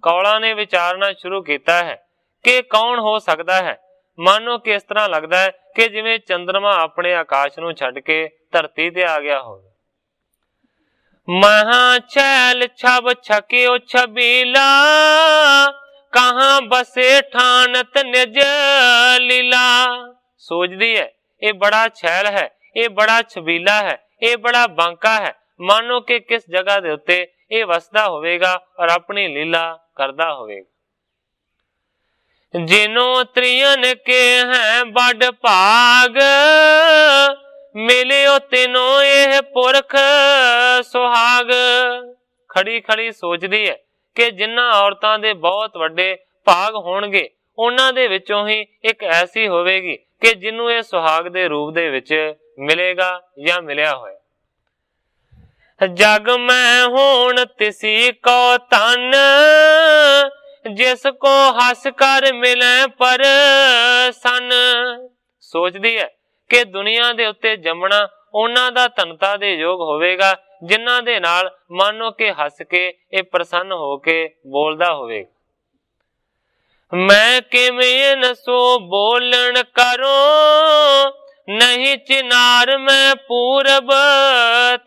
A: ਕੌਲਾ ਨੇ ਵਿਚਾਰਨਾ ਸ਼ੁਰੂ ਕੀਤਾ ਹੈ ਕਿ ਕੌਣ ਹੋ ਸਕਦਾ ਹੈ। ਮਾਨੋ ਕਿ ਇਸ ਤਰ੍ਹਾਂ ਲੱਗਦਾ ਹੈ ਕਿ ਜਿਵੇਂ ਚੰਦਰਮਾ ਆਪਣੇ ਆਕਾਸ਼ ਨੂੰ ਛੱਡ ਕੇ ਧਰਤੀ ਤੇ ਆ ਗਿਆ ਹੋਵੇ। महा छैल छब छकियो छबीला, कहां बसे ठानत निज लीला। सोचदी है ये बड़ा छैल है, ये बड़ा छबीला है, ये बड़ा बांका है। मानो कि किस जगह दे उत्ते ये वसदा होवेगा और अपनी लीला करदा होवेगा। जिनो त्रियन के हैं बड़ भाग, मिलियो तिनो यह पुरख सुहाग। खड़ी खड़ी सोचदी है कि जिन्हां औरतां दे बहुत वड्डे भाग होणगे, उन्हां दे विचों ही एक ऐसी होवेगी कि जिन्नू ये सुहाग दे रूप दे विच मिलेगा या मिलिया होया। जग में होण तिसी को तन, जिसको हस कर मिले पर सन। सोचदी है कि दुनिया दे उत्ते जमना ਉਹਨਾਂ ਦਾ ਧਨਤਾ ਦੇ ਯੋਗ ਹੋਵੇਗਾ ਜਿਨ੍ਹਾਂ ਦੇ ਨਾਲ ਮਾਨੋ ਕਿ ਹੱਸ ਕੇ ਇਹ ਪ੍ਰਸੰਨ ਹੋ ਕੇ ਬੋਲਦਾ ਹੋਵੇਗਾ। ਮੈਂ ਕਿਵੇਂ ਨਸੋ ਬੋਲਣ ਕਰੋ, ਨਹੀਂ ਚਿਨਾਰ ਮੈਂ ਪੂਰਬ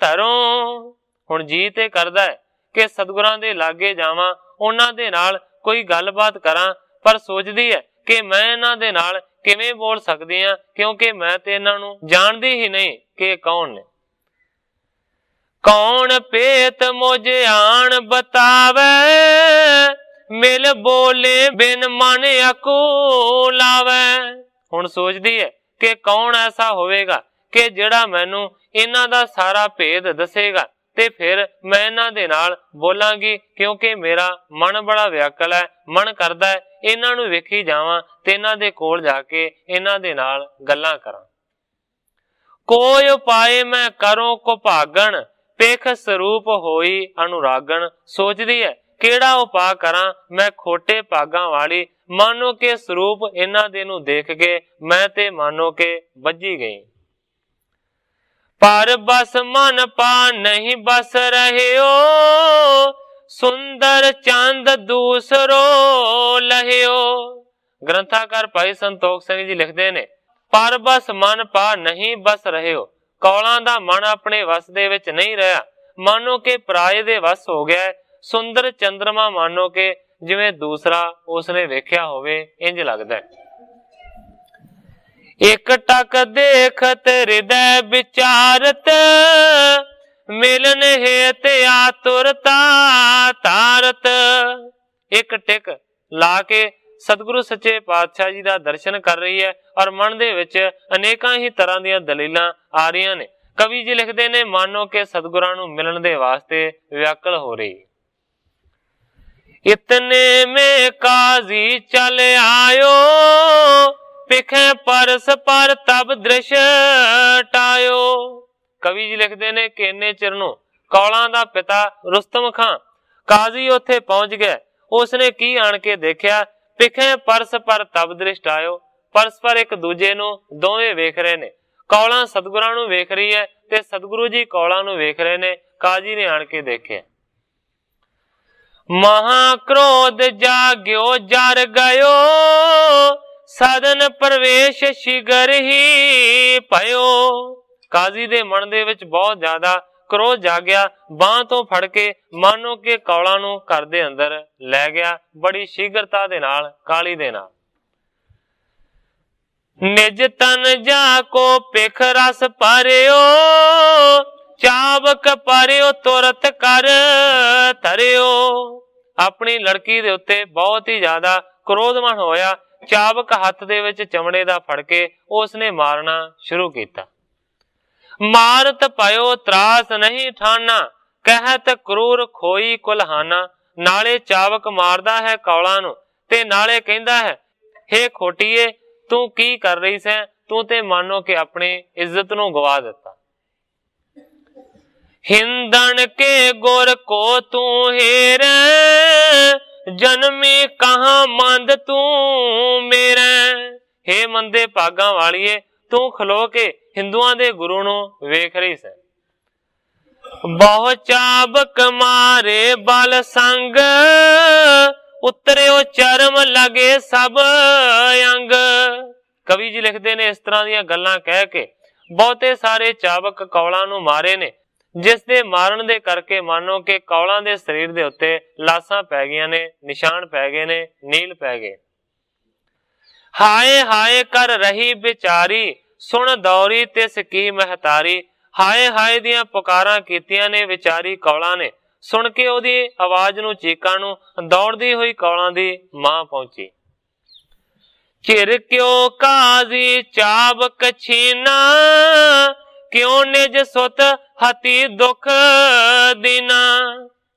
A: ਧਰੋਂ। ਹੁਣ ਜੀ ਤੇ ਕਰਦਾ ਹੈ ਕਿ ਸਤਿਗੁਰਾਂ ਦੇ ਲਾਗੇ ਜਾਵਾਂ, ਉਹਨਾਂ ਦੇ ਨਾਲ ਕੋਈ ਗੱਲਬਾਤ ਕਰਾਂ, ਪਰ ਸੋਚਦੀ ਹੈ ਕਿ ਮੈਂ ਇਹਨਾਂ ਦੇ ਨਾਲ ਕਿਵੇਂ ਬੋਲ ਸਕਦੀ ਆ, ਕਿਉਂਕਿ ਮੈਂ ਤੇ ਇਹਨਾਂ ਨੂੰ ਜਾਣਦੀ ਹੀ ਨਹੀਂ ਕਿ ਕੌਣ ਨੇ। ਕੌਣ ਪੇਤ ਮੁਝ ਆਣ ਬਤਾਵੇ, ਮਿਲ ਬੋਲੇ ਬਿਨ ਮਨ ਅਕੂਲਾਵੇ। ਹੁਣ ਸੋਚਦੀ ਹੈ ਕਿ ਕੌਣ ਐਸਾ ਹੋਵੇਗਾ ਕਿ ਜਿਹੜਾ ਮੈਨੂੰ ਇਹਨਾਂ ਦਾ ਸਾਰਾ ਭੇਦ ਦੱਸੇਗਾ, ਤੇ ਫਿਰ ਮੈਂ ਇਹਨਾਂ ਦੇ ਨਾਲ ਬੋਲਾਂਗੀ, ਕਿਉਂਕਿ ਮੇਰਾ ਮਨ ਬੜਾ ਵਿਆਕਲ ਹੈ। ਮਨ ਕਰਦਾ ਹੈ ਇਹਨਾਂ ਨੂੰ ਵੇਖੀ ਜਾਵਾਂ ਤੇ ਇਹਨਾਂ ਦੇ ਕੋਲ ਜਾ ਕੇ ਇਹਨਾਂ ਦੇ ਨਾਲ ਗੱਲਾਂ ਕਰਾਂ। ਕੋਈ ਉਪਾਏ ਮੈਂ ਕਰੋ ਕੋ ਭਾਗਣ, ਪੇਖ ਸਰੂਪ ਹੋਈ ਅਨੁਰਾਗਣ। ਸੋਚਦੀ ਹੈ ਕਿਹੜਾ ਉਪਾਅ ਕਰਾਂ ਮੈਂ ਖੋਟੇ ਭਾਗਾਂ ਵਾਲੀ, ਮਾਨੋ ਕਿ ਸਰੂਪ ਇਹਨਾਂ ਦੇ ਨੂੰ ਦੇਖ ਕੇ ਮੈਂ ਤੇ ਮਾਨੋ ਕਿ ਵੱਜੀ ਗਈ। पर बस मन पा नहीं बस रहियो, सुंदर चंद दूसरो लहियो। ग्रंथाकार भाई संतोख सिंह जी लिखते ने, पर बस मन पा नहीं बस रहियो। कौलां दा मन अपने वस दे विच नहीं रहा, मानो कि पराए दे वस हो गया। सुंदर चंद्रमा मानो कि जिवें दूसरा उसने वेख्या होवे इंज लगदा है। एक टक देखत हृदय विचारत, मिलन हेत आतुरता तारत। एक टिक ला के सतगुरु सच्चे पातशाह जी का दर्शन कर रही है और मन दे विच अनेकां ही तरह दी दलीलां आ रही ने। कवि जी लिखते ने, मानो कि सतगुरां नूं मिलन दे वास्ते व्याकुल हो रही। इतने में काजी चल आयो, पिखे परस पर तब दृश टायो। कवि जी लिखते ने कि इन्ने चिर नूं कौलां दा पिता रुस्तम खां काजी उत्थे पहुंच गया। उसने की आण के देखिया, पिखे परस पर तब दृश टायो। परस्पर एक दूजे नूं दोवें वेख रहे ने। कौलां सतगुरां नूं वेख रही है ते सतगुरु जी कौलां नूं वेख रहे ने। काजी ने आण के देखिया। महाक्रोध जाग्यो जर गयो, सदन प्रवेश शीघ्र ही पयो। काजी दे मन दे विच बहुत ज्यादा क्रोध जाग्या, बांह तो फड़ के मानो के कौला नूं घर दे अंदर लै गया, बड़ी शीघ्रता दे नाल, काली दे नाल। निज तन जाको पिख रस पारियो, चाबक पारियो तुरत कर धरियो। अपनी लड़की दे उत्ते बहुत ही ज्यादा क्रोधमान होया, चाबक हथ दे विच चमड़े दा फड़ के उसने मारना शुरू किया। मारत पायो त्रास नहीं ठाना, कहत क्रूर खोई कुलहाना। नाले चाबक मारदा है कौला नूं ते नाले कहंदा है, हे खोटीए तू की कर रही सै, तू ते मानो कि अपनी इज्जत नूं गवा दिता। हिंदन के गुर को तू हेरे, जन्मी कहां मंद तू मेरे। हे मंदे भागा वालिए, तू खलो के हिंदुआं दे गुरु नूं वेख रही सै। बहु चाबक मारे बल संग, उतरियो चरम लगे सब अंग। कवि जी लिखते ने इस तरह ਦੀਆਂ ਗੱਲਾਂ ਕਹਿ ਕੇ ਬਹੁਤੇ ਸਾਰੇ ਚਾਬਕ ਕੌਲਾਂ ਨੂੰ ਮਾਰੇ ਨੇ, जिस दे मारन दे करके मानो कि कौलां दे शरीर दे उत्ते लासां पै गईयां ने, निशान पै गए ने, नील पै गए। हाय हाय कर रही बेचारी, सुन दौरी तिस की महतारी। हाय हाय दियां पुकारां कीतियां ने विचारी कौलां ने, सुन के ओदी आवाज नूं चीकां नूं दौड़दी होई कौलां दी मां पहुंची। चिर क्यों काजी चाबक छीना, क्यों निज सुत हती दुख दीना।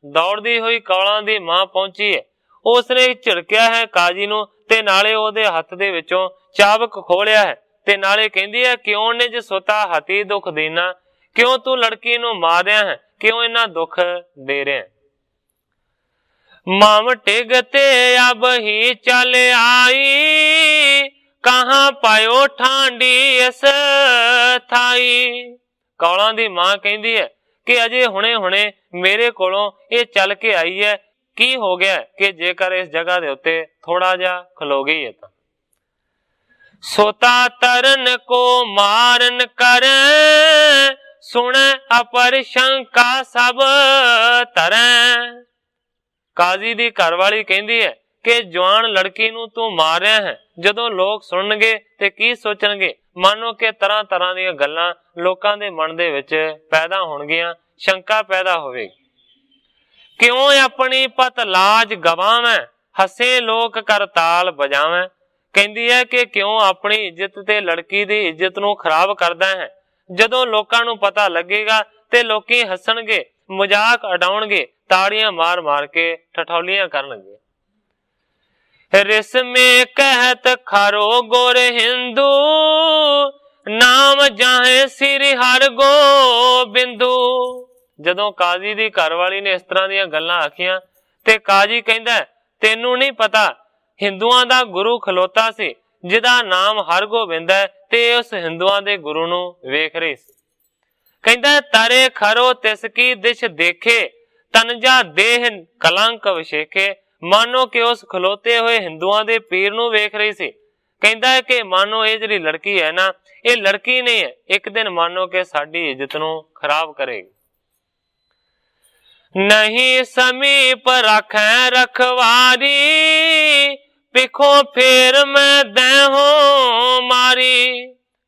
A: दौड़दी हुई कौलां दी मां पहुंची है, उसने झिड़किया है काजी नूं ते नाले ओदे हथ दे विचों चाबक खोलिया है ते नाले कहंदी है, क्यों निज सुता हती दुख दीना। क्यों तू लड़की नूं मार रहा है, क्यों इन्ना दुख दे रहा है। माम टिगते अब ही चल आई, कहां पायो ठांडी इस थाई। कौलां दी मां कहंदी है कि अजे हुणे हुणे मेरे कोलों ये चल के आई है, की हो गया कि जेकर इस जगह दे उत्ते थोड़ा जा खलो गई है तां। सोता तरन को मारन करे, सुने अपर शंका सब तरह। काजी दी घरवाली कहंदी है कि जवान लड़की नूं तू मार रहा है, जदों लोग सुनणगे ते की सोचणगे। मानो कि तरह तरह दी गल्लां लोकां दे मन दे विच पैदा होणगीआं, शंका पैदा होवेगी। क्यों अपनी पत लाज गवावें, हसे लोक करताल बजावें। कहंदी है कि क्यों अपनी इज्जत ते लड़की दी इज्जत नूं खराब करदा है। जदों लोकां नूं पता लगेगा ते लोकी हसणगे, मजाक उडाउणगे, ताड़ियां मार मार के ठठौलियां करनगे। रिस में कहत खरो गोर हिंदू, नाम जाहे श्री हर गोबिंदू। जदों काजी दी घरवाली ने इस तरह ਦੀਆਂ ਗੱਲਾਂ ਆਖੀਆਂ ਤੇ ਕਾਜੀ ਕਹਿੰਦਾ, ਤੈਨੂੰ ਨਹੀਂ ਪਤਾ ਹਿੰਦੂਆਂ ਦਾ ਗੁਰੂ ਖਲੋਤਾ ਸੀ ਜਿਹਦਾ ਨਾਮ ਹਰਗੋਬਿੰਦ ਹੈ, ਤੇ ਉਸ ਹਿੰਦੂਆਂ ਦੇ ਗੁਰੂ ਨੂੰ ਵੇਖ ਰਹੀ ਸੀ। ਕਹਿੰਦਾ ਤਾਰੇ ਖਰੋ ਤਿਸ ਕੀ ਦਿਸ਼ ਦੇਖੇ, ਤਨਜਾ ਦੇਹ ਕਲੰਕ ਵਿਸ਼ੇਖੇ। मानो कि उस खलोते हुए हिंदुआं दे पीर नूं वेख रही सी। कहंदा है कि मानो ये जिहड़ी लड़की है ना, ये लड़की नहीं है, एक दिन मानो कि साडी इज्जत नूं खराब करेगी। नहीं समीप रखे रखवारी, पिखों फेर मैं देहो मारी।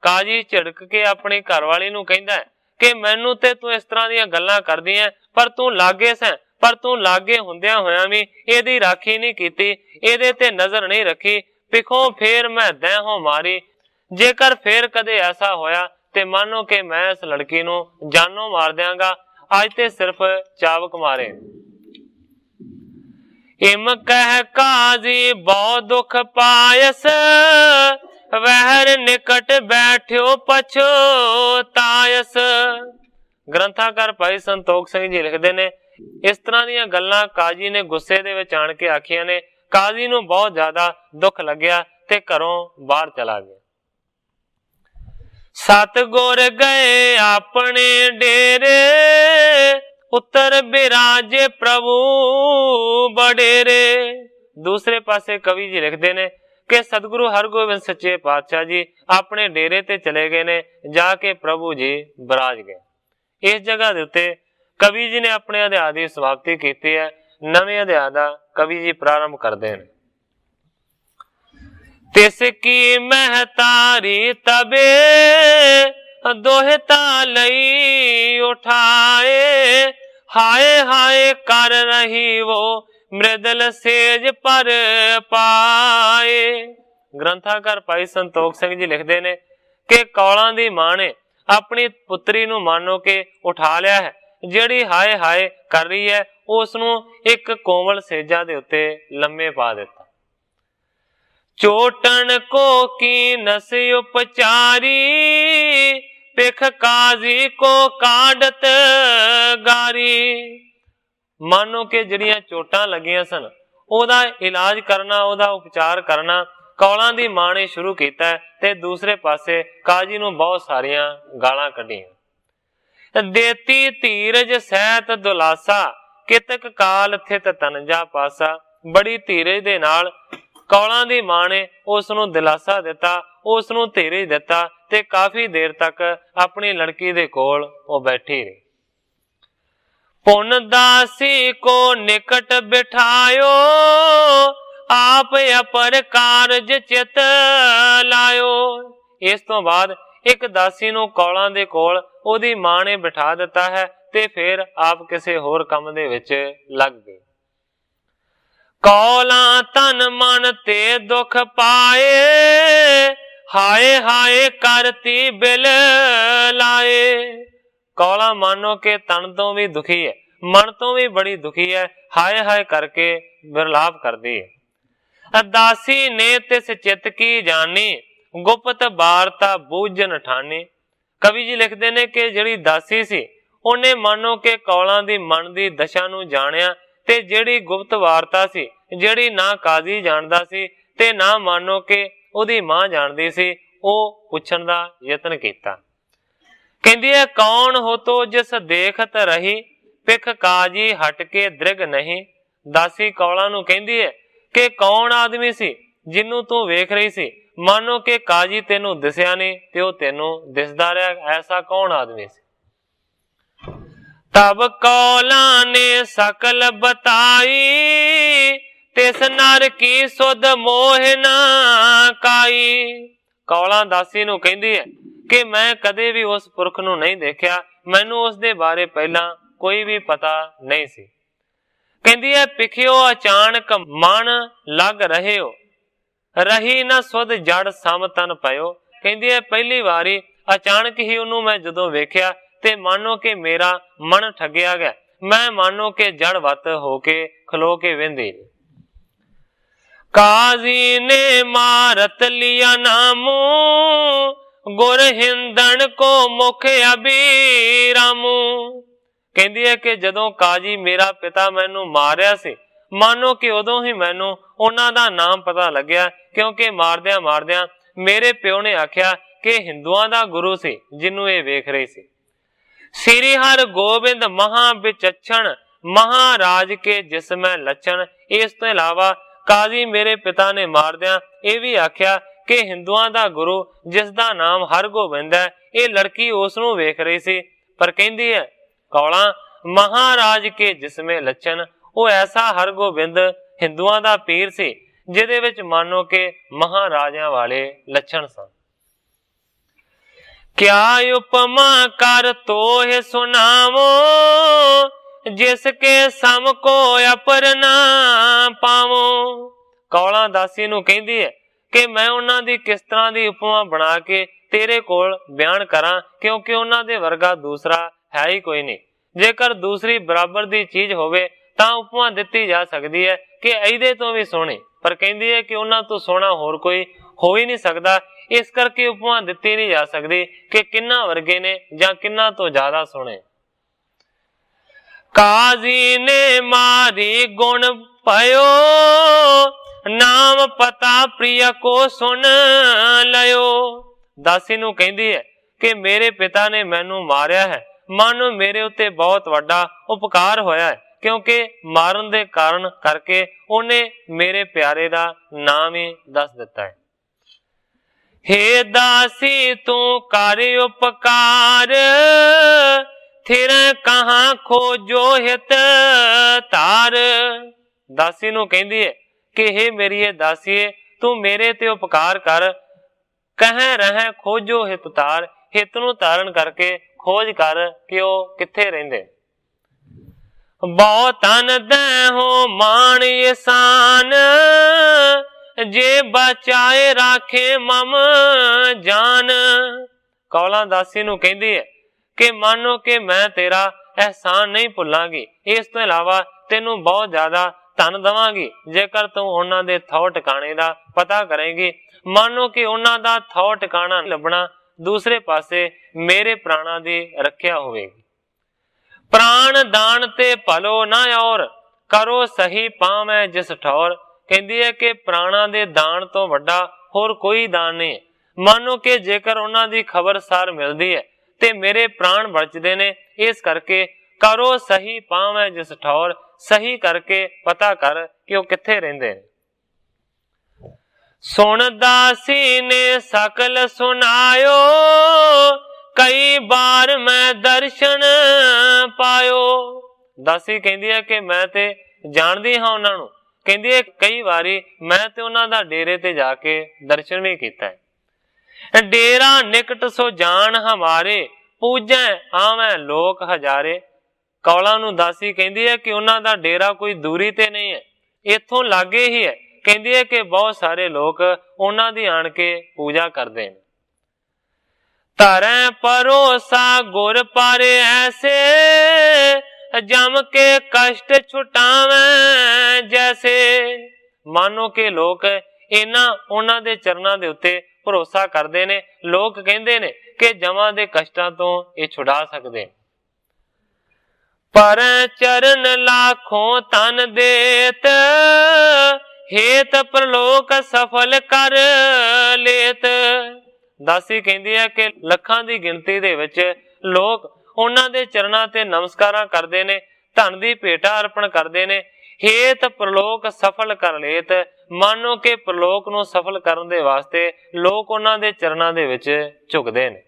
A: काजी झिड़क के अपनी घरवाली नूं कहंदा है कि मैनू ते तू इस तरह दीयां गल्लां करदी है, पर तू लागे सैं, पर तू लागे हुंदियां होया भी इहदी राखी नहीं कीती, इहदे ते नजर नहीं रखी। पिखों फेर मैं देहो मारी। जेकर फेर कदे ऐसा होया ते मानो कि मैं इस लड़की नूं जानों मार दियांगा। अज ते सिर्फ चाबक मारे। इम कह काजी बहुत दुख पायस, वहर निकट बैठ्यो पछतायस। ग्रंथाकार भाई संतोख सिंह जी लिखते ने, इस तरह ਦੀਆਂ ਗੱਲਾਂ ਕਾਜੀ ਨੇ ਗੁੱਸੇ ਦੇ ਵਿੱਚ ਆਣ ਕੇ ਆਖੀਆਂ ਨੇ। ਕਾਜੀ ਨੂੰ ਬਹੁਤ ਜ਼ਿਆਦਾ ਦੁੱਖ ਲੱਗਿਆ ਤੇ ਘਰੋਂ ਬਾਹਰ ਚਲਾ ਗਿਆ। ਸਤਿਗੁਰ ਗਏ ਆਪਣੇ ਡੇਰੇ, उत्तर बिराजे प्रभु बडेरे। दूसरे पासे कवि जी लिखते ने कि सतगुरु हरगोबिंद सच्चे पातशाह जी अपने डेरे ते चले गए ने, जाके प्रभु जी बराज गए। इस जगह दे उत्ते कवि जी ने अपने अध्याय की समाप्ति की है। नवे अध्याय का कवि जी प्रारंभ करते हैं। तिसकी महतारी तबे दोहता लई उठाए, हाय हाय कर रही वो मृदल सेज पर पाए। ग्रंथाकार भाई संतोख सिंह जी लिखते ने कि कौलां दी मां ने अपनी पुत्री नूं मानो के उठा लिया है, जिहड़ी हाय हाय कर रही है उसनूं एक कोमल सेजा दे उत्ते लम्मे पा दिता। चोटन को की नस उपचारी, पिख काजी को काडत गारी। मानो के जिहड़ियां चोटां लगियां सन ओदा इलाज करना, ओदा उपचार करना कौलां दी मां ने शुरू कीता है, ते दूसरे पासे काजी नूं बहुत सारियां गालां कढीआं। देती धीरज सैत दुलासा, कितक काल थित तनजा पासा। बड़ी धीरज दे नाल कौलां दी मां ने उस नूं दिलासा दिता, उस नूं धीरज दिता ते काफी देर तक अपनी लड़की दे कोल ओ बैठी रही। पुन दासी को निकट बिठायो, आप अपर कारज चित लायो। इस तो बाद एक दासी नूं कौलां दे कोल ओदी मां ने बिठा दिता है ते फिर आप किसी होर काम दे विच लग गए। कौलां तन मन ते दुख पाए, हाय हाय करती बिल लाए। कौलां मानो के तन तो भी दुखी है, मन तो भी बड़ी दुखी है, हाय हाय करके विरलाप करती है। दासी ने तिस चित की जानी, गुप्त वार्ता बूझन ठानी। कवि जी लिखते ने कि जिहड़ी दासी सी उन्हें मानो के कौलां दी मन दी दशा नूं जानिया, ते जिहड़ी गुप्त वार्ता सी, जिहड़ी ना काजी जानदा सी ते ना मानो के ओदी मां जानदी सी, ओ पुछण दा यतन कीता। कहंदी है कौन हो तो जिस देखत रही, पिख काजी हट के दृग नहीं। दासी कौलां नूं कहंदी है कि कौन आदमी सी जिन्नू तू वेख रही सी, मानो के काजी तेनू दिसिया नहीं ते ओ तेनू दिसदा रहा, ऐसा कौन आदमी सी। तब कौलां ने सकल बताई, तिस नर की सुध मोह ना काई। कौलां दासी नूं कहंदी है कि मैं कदे भी उस पुरख नूं नहीं देखिया, मैनू उस दे बारे पहला कोई भी पता नहीं सी। कहंदी है पिखियो अचानक मन लग रहे हो, रही ना सुध जड़ सम तन पयो। कहंदी है पहली बारी अचानक ही उन्होंने मैं जदों वेख्या ते मानो के मेरा मन ठगिया गया, मैं मानो के जड़ वत होके खलो के वेंदी। काजी ने मारत लिया नामू, गुर हिंदन को मुख अबीरामू। कहंदी है कि जदों काजी मेरा पिता मैनू मारिया सी, मानो कि उदों ही मैनू उन्हां दा नाम पता लग्या, क्योंकि मारदियां मारदियां मेरे प्यो ने आख्या कि हिंदुआं दा गुरु सी जिन्नू ये वेख रही सी। श्री हर गोबिंद महा विचक्षण, महाराज के जिसमें लक्षण। इस तो इलावा काजी मेरे पिता ने मारदियां ये भी आख्या कि हिंदुआं दा गुरु जिसदा नाम हर गोबिंद है, ये लड़की उसनू वेख रही सी। पर कहंदी है कौलां महाराज के जिसमें लक्षण, वो ऐसा हर गोबिंद हिंदुआं दा पीर सी जिहदे विच मानो के महाराजा वाले लक्षण सन। क्या उपमा कर तोहे सुनावो, जिसके सम को अपर ना पावो। कौलां दासी नूं कहंदी है कि मैं उन्हां दी किस तरह दी उपमा बना के तेरे कोल बयान करा, क्योंकि उन्हां दे वर्गा दूसरा है ही कोई नहीं। जेकर दूसरी बराबर दी चीज होवे तां उपमा दित्ती जा सकदी है कि ऐदे तो भी सोहणे, पर कहंदी है कि उन्हां तो सोहना होर कोई हो ही नहीं सकदा। इस करके उपमा दित्ती नहीं जा सकदी कि किन्ना वर्गे ने जां किन्ना तो ज्यादा सोहणे। काजी ने मारी गुण पयो, नाम पता प्रिय को सुन लयो। दासी नूं कहंदी है कि मेरे पिता ने मैनू मारिया है, मानो मेरे उत्ते बहुत वड्डा उपकार होया है, क्योंकि मारन दे कारण करके उन्हें मेरे प्यारे दा नाम ही दस दिता है। हे दासी तू कर उपकार, थिर कहां खोजो हित तार। दासी नूं कहंदी है कि हे मेरी दासीए, तू मेरे ते उपकार कर, कह रह खोजो हित तार, हित नूं तारण करके खोज कर कि ओ किथे रहिंदे। बहु तन दे हो मान एहसान, जे बचाए राखे मम जान। कौला दासी नूं कहंदी है कि मानो कि मैं तेरा एहसान नहीं भुलांगी, इस तो इलावा तेनू बहुत ज्यादा धन दवांगी जेकर तू उन्हां दे थौ ठिकाने दा पता करेंगी। मानो कि उन्हां दा थौ ठिकाना लभना दूसरे पासे मेरे प्राणा दी रखिया होवेगी। प्राण दान ते भलो ना और, करो सही पावै जिस ठौर। कहंदी है कि प्राणा दे दान तो वड्डा होर कोई दान नहीं है। मानो कि जेकर उन्हां दी खबरसार मिलदी है ते मेरे प्राण बचदे ने, इस करके करो सही पावै जिस ठौर, सही करके पता कर कि वो किथे रहिंदे ने। सुन दासी ने सकल सुनायो, कई बार मैं दर्शन पायो। दासी कहंदी है कि मैं ते जानदी हां उन्हां नूं, कहंदी है कई बारी मैं ते उन्हां दा डेरे ते जाके दर्शन भी कीता है। डेरा निकट सो जान हमारे, पूजै आवें लोक हजारे। कौला नूं दासी कहंदी है कि उन्हां दा डेरा कोई दूरी ते नहीं है, इथों लागे ही है। कहंदी है कि बहुत सारे लोग उन्हां दी आण के पूजा करदे ने। धरै परोसा गुर पर ऐसे, जम के कष्ट छुटावें जैसे। मानो के लोग इन्हां उन्हां दे चरनां दे उत्ते भरोसा करदे ने। लोग कहंदे ने कि जमां दे कष्टां तो ये छुड़ा सकदे। पर चरण लाखों तन देत, हेत प्रलोक सफल कर लेत। दासी कहंदी है कि लखां दी गिनती दे विच लोग उन्हां दे चरनां ते नमस्कारां करदे ने, धन दी भेटा अर्पण करदे ने। हेत प्रलोक सफल कर लेत, मानो कि प्रलोक नूं सफल करन दे वास्ते लोग उन्हां दे चरनां दे विच झुकदे ने।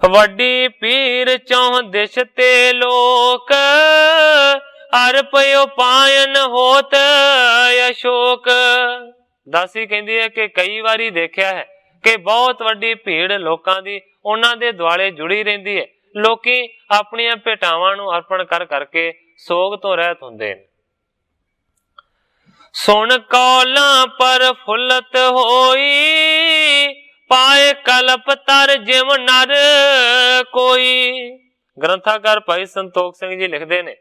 A: वड्डी पीर चौं दिश ते लोक, अरपयो पायन होत अशोक। दासी कहंदी है कि कई बारी देखिया है कि बहुत वड्डी भीड़ लोकां दी उन्हां दे दुआले जुड़ी रहिंदी है। लोकी अपनियां भेटावां नूं अर्पण कर करके सोग तो रहत हुंदे ने। सुन कौलां पर फुलत होई, पाए कल्प तर जिम नर कोई। ग्रंथाकार भाई संतोख सिंह जी लिखदे ने,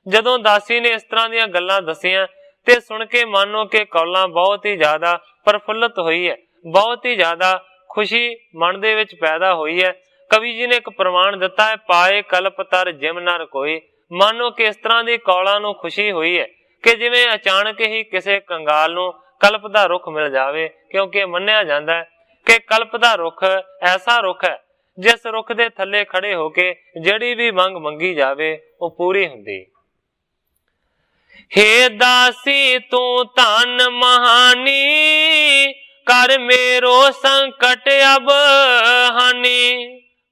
A: जदों दासी ने इस तरह दीयां गल्लां दसियां ते सुन के मानो के कौलां बहुत ही ज्यादा प्रफुल्लत हुई है, बहुत ही ज्यादा खुशी मन दे विच पैदा हुई है। कवि जी ने एक प्रमाण दिता है, पाए कल्प तर जिम नर कोई। मानो कि इस तरह दी कौलां नूं खुशी हुई है कि जिवें अचानक ही किसी कंगाल नूं कल्प दा रुख मिल जावे, क्योंकि मन्निया जांदा है कि कल्प दा रुख ऐसा रुख है जिस रुख दे थल्ले खड़े होके जिहड़ी भी मंग मंगी जावे वो पूरी हुंदी। हे दासी तू धन महानी, कर मेरो संकट अब हानी।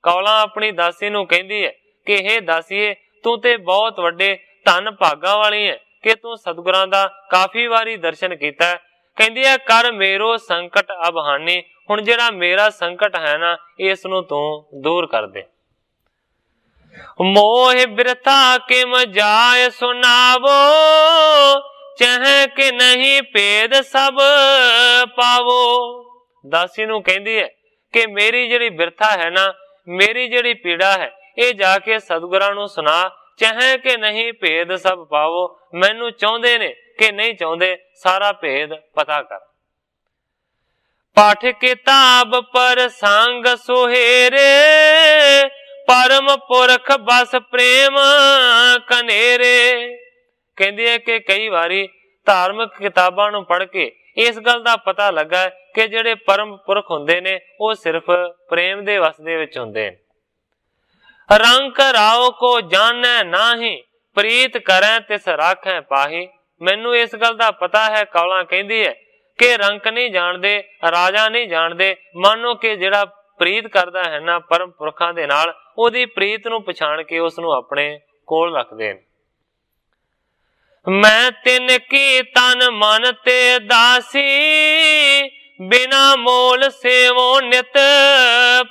A: कौला अपनी दासी नूं कहंदी है कि हे दासीए, तू ते बहुत वड्डे धन भागा वाली है कि तू सतगुरां दा काफी वारी दर्शन कीता है। कहंदी है कर मेरो संकट अब हानी, हुण जिहड़ा मेरा संकट है ना इस नूं तू दूर कर दे। मोह बिरथा किम जाय सुनावो, चह के नहीं भेद सब पावो। दासी नूं कहंदी है कि मेरी जिहड़ी बिरथा है ना, मेरी जिहड़ी पीड़ा है, ये जाके सतगुरां नूं सुना, चाहे कि नहीं भेद सब पावो। मैनू चाहुंदे ने कि नहीं चाहुंदे, सारा भेद पता कर। पाठ किताब पर संग सुहेरे, परम पुरख बस प्रेम कनेरे। कहंदी है कि कई बारी धार्मिक किताबां नूं पढ़ के इस गल दा पता लगा कि जिहड़े परम पुरख हुंदे ने वो सिर्फ प्रेम दे वस दे विच हुंदे ने। रंक राव को जाने नाही, प्रीत करें तिस राखें पाही। मैनू इस गल का पता है, कौला कहती है कि रंक नहीं जानते, राजा नहीं जानते, मानो कि जिहड़ा प्रीत करता है ना परम पुरखों दे नाल, ओदी प्रीत नूं पछाण के उसनूं अपने कोल रखते हैं। मैं तिन की तन मन ते दासी, बिना मोल सेवो नित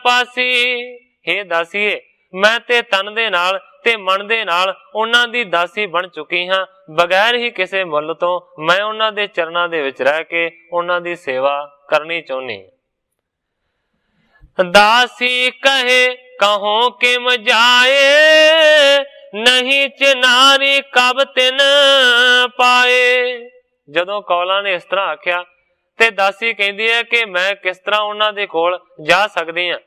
A: पासी। हे दासीए, मैं ते तन दे नाल ते मन दे नाल उन्हां दी दासी बन चुकी हां, बगैर ही किसी मुल तो मैं उन्हां दे चरणां दे विच रह के उन्हां दी सेवा करनी चाहुंदी। दासी कहे कहो किम जाए, नहीं चिनारी कब तिन पाए। जदों कौला ने इस तरह आख्या ते दासी कहती है कि मैं किस तरह उन्हां दे कोल जा सकदी हां।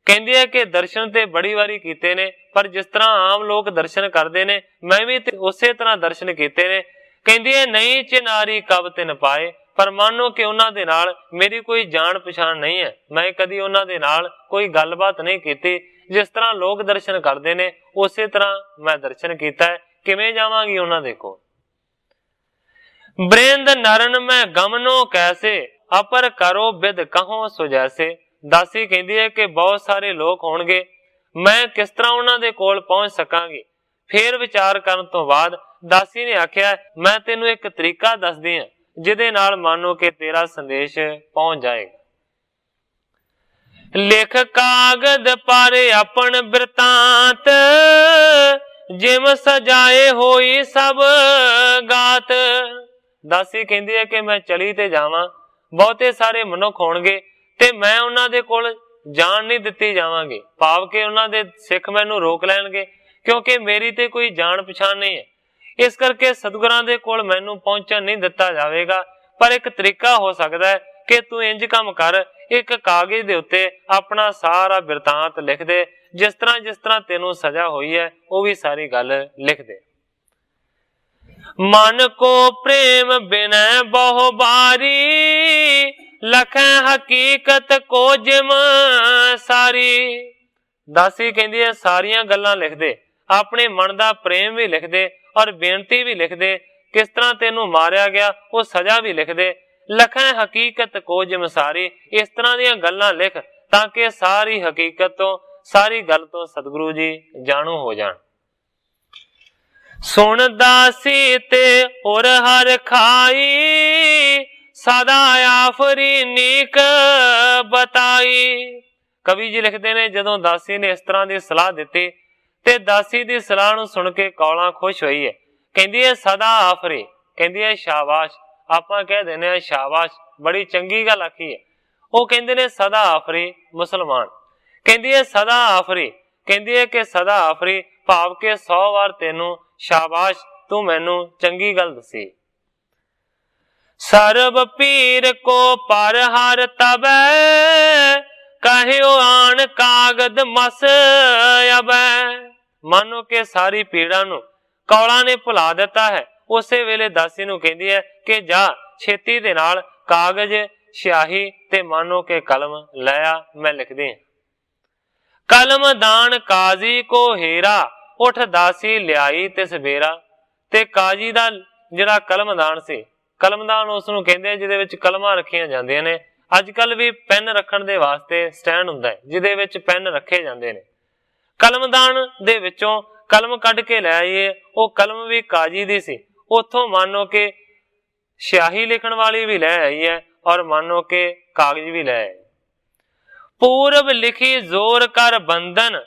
A: कहती है कि दर्शन ते बड़ी वारी कीते ने, पर जिस तरह आम लोग दर्शन करते ने मैं भी उसे तरह दर्शन कीते ने। कहती है नहीं चिनारी कब तिन पाए, पर मानो कि उन्हां दे नाल मेरी कोई जान पछाण नहीं है, मैं कदी उन्हां दे नाल कोई गलबात नहीं की। जिस तरह लोग दर्शन करते ने उसे तरह मैं दर्शन किया है, किवें जावांगी उन्हां दे कोल। बृंद नरन में गमनो कैसे, अपर करो बिद कहो सो जैसे। दासी कहती है कि बहुत सारे लोग होणगे, मैं किस तरह उन्हां दे कोल पहुंच सकांगी। फिर विचार करन तो बाद दासी ने आख्या मैं तेनू एक तरीका दसदी हां, जिहदे नाल मानो कि तेरा संदेश पहुंच जाएगा। लिख कागद पर अपन बिरतांत, जिम सजाए होई सब गात। दासी कहती है कि मैं चली ते जावां, बहुते सारे मनुख होणगे ते मैं उन्हां दे कोल जान नहीं दित्ती जावांगी, भाव के उन्हां दे सिख मैनू रोक लैणगे, क्योंकि मेरी ते कोई जान पछाण नहीं है। इस करके सतगुरां दे कोल मैनू पहुंचण नहीं दिता जावेगा। पर एक तरीका हो सकता है कि तू इंज काम कर, एक कागज दे उत्ते अपना सारा बिरतांत लिख दे, जिस तरह तेनू सजा हुई है वो भी सारी गल लिख दे। मन को प्रेम बिनय बहु बारी, लखें हकीकत को जिम सारी। दासी कहती है सारिया गल्लां लिख दे, अपने मन का प्रेम भी लिख दे और बेनती भी लिख दे, किस तरह तेनू मारिया गया वो सजा भी लिख दे। लखें हकीकत को जिम सारी, इस तरह दियां गल्लां लिख ताकि सारी हकीकत तो सारी गल तो सतगुरु जी जानू हो जान। सुन दासी ते और हर खाई, सदा आफरी नीक बताई। कवि जी लिखते ने जदों दासी ने इस तरह की सलाह दी ते दासी की सलाह नूं सुन के कौला खुश हुई है। कहती है सदा आफरी, कहती है शाबाश, आपां कह देने हैं शाबाश, बड़ी चंगी गल आखी है। वो कहते ने सदा आफरी मुसलमान, कहती है सदा आफरी, कहती है कि सदा आफरी भाव के 100 बार तेनू शाबाश, तू मैनू चंगी गल दसी। सर्ब पीर को पर हर तबै, कहियो आन कागद मस अबै। मानो के सारी पीड़ा नू कौला ने भुला दिता है। उसे वेले दासी नू कहती है कि जा छेती दे नाल कागज स्याही ते मानो के कलम लाया, मैं लिखदी हां। कलम दान काजी को हेरा, उठ दासी लियाई ते सवेरा। ते काजी दा जिहड़ा कलमदान सी, कलमदान उसनूं कहंदे आ जिहदे विच कलमां रखीआं जांदियां ने। अजकल भी पेन रखण दे वास्ते स्टैंड हुंदा है जिहदे विच पेन रखे जांदे ने। कलमदान दे विचों कलम कढ के लै आईए, वो कलम भी काजी दी सी। उथों मानो के स्याही लिखण वाली भी लै आई है और मानो के कागज भी लै आई। पूरब लिखी जोर कर बंधन,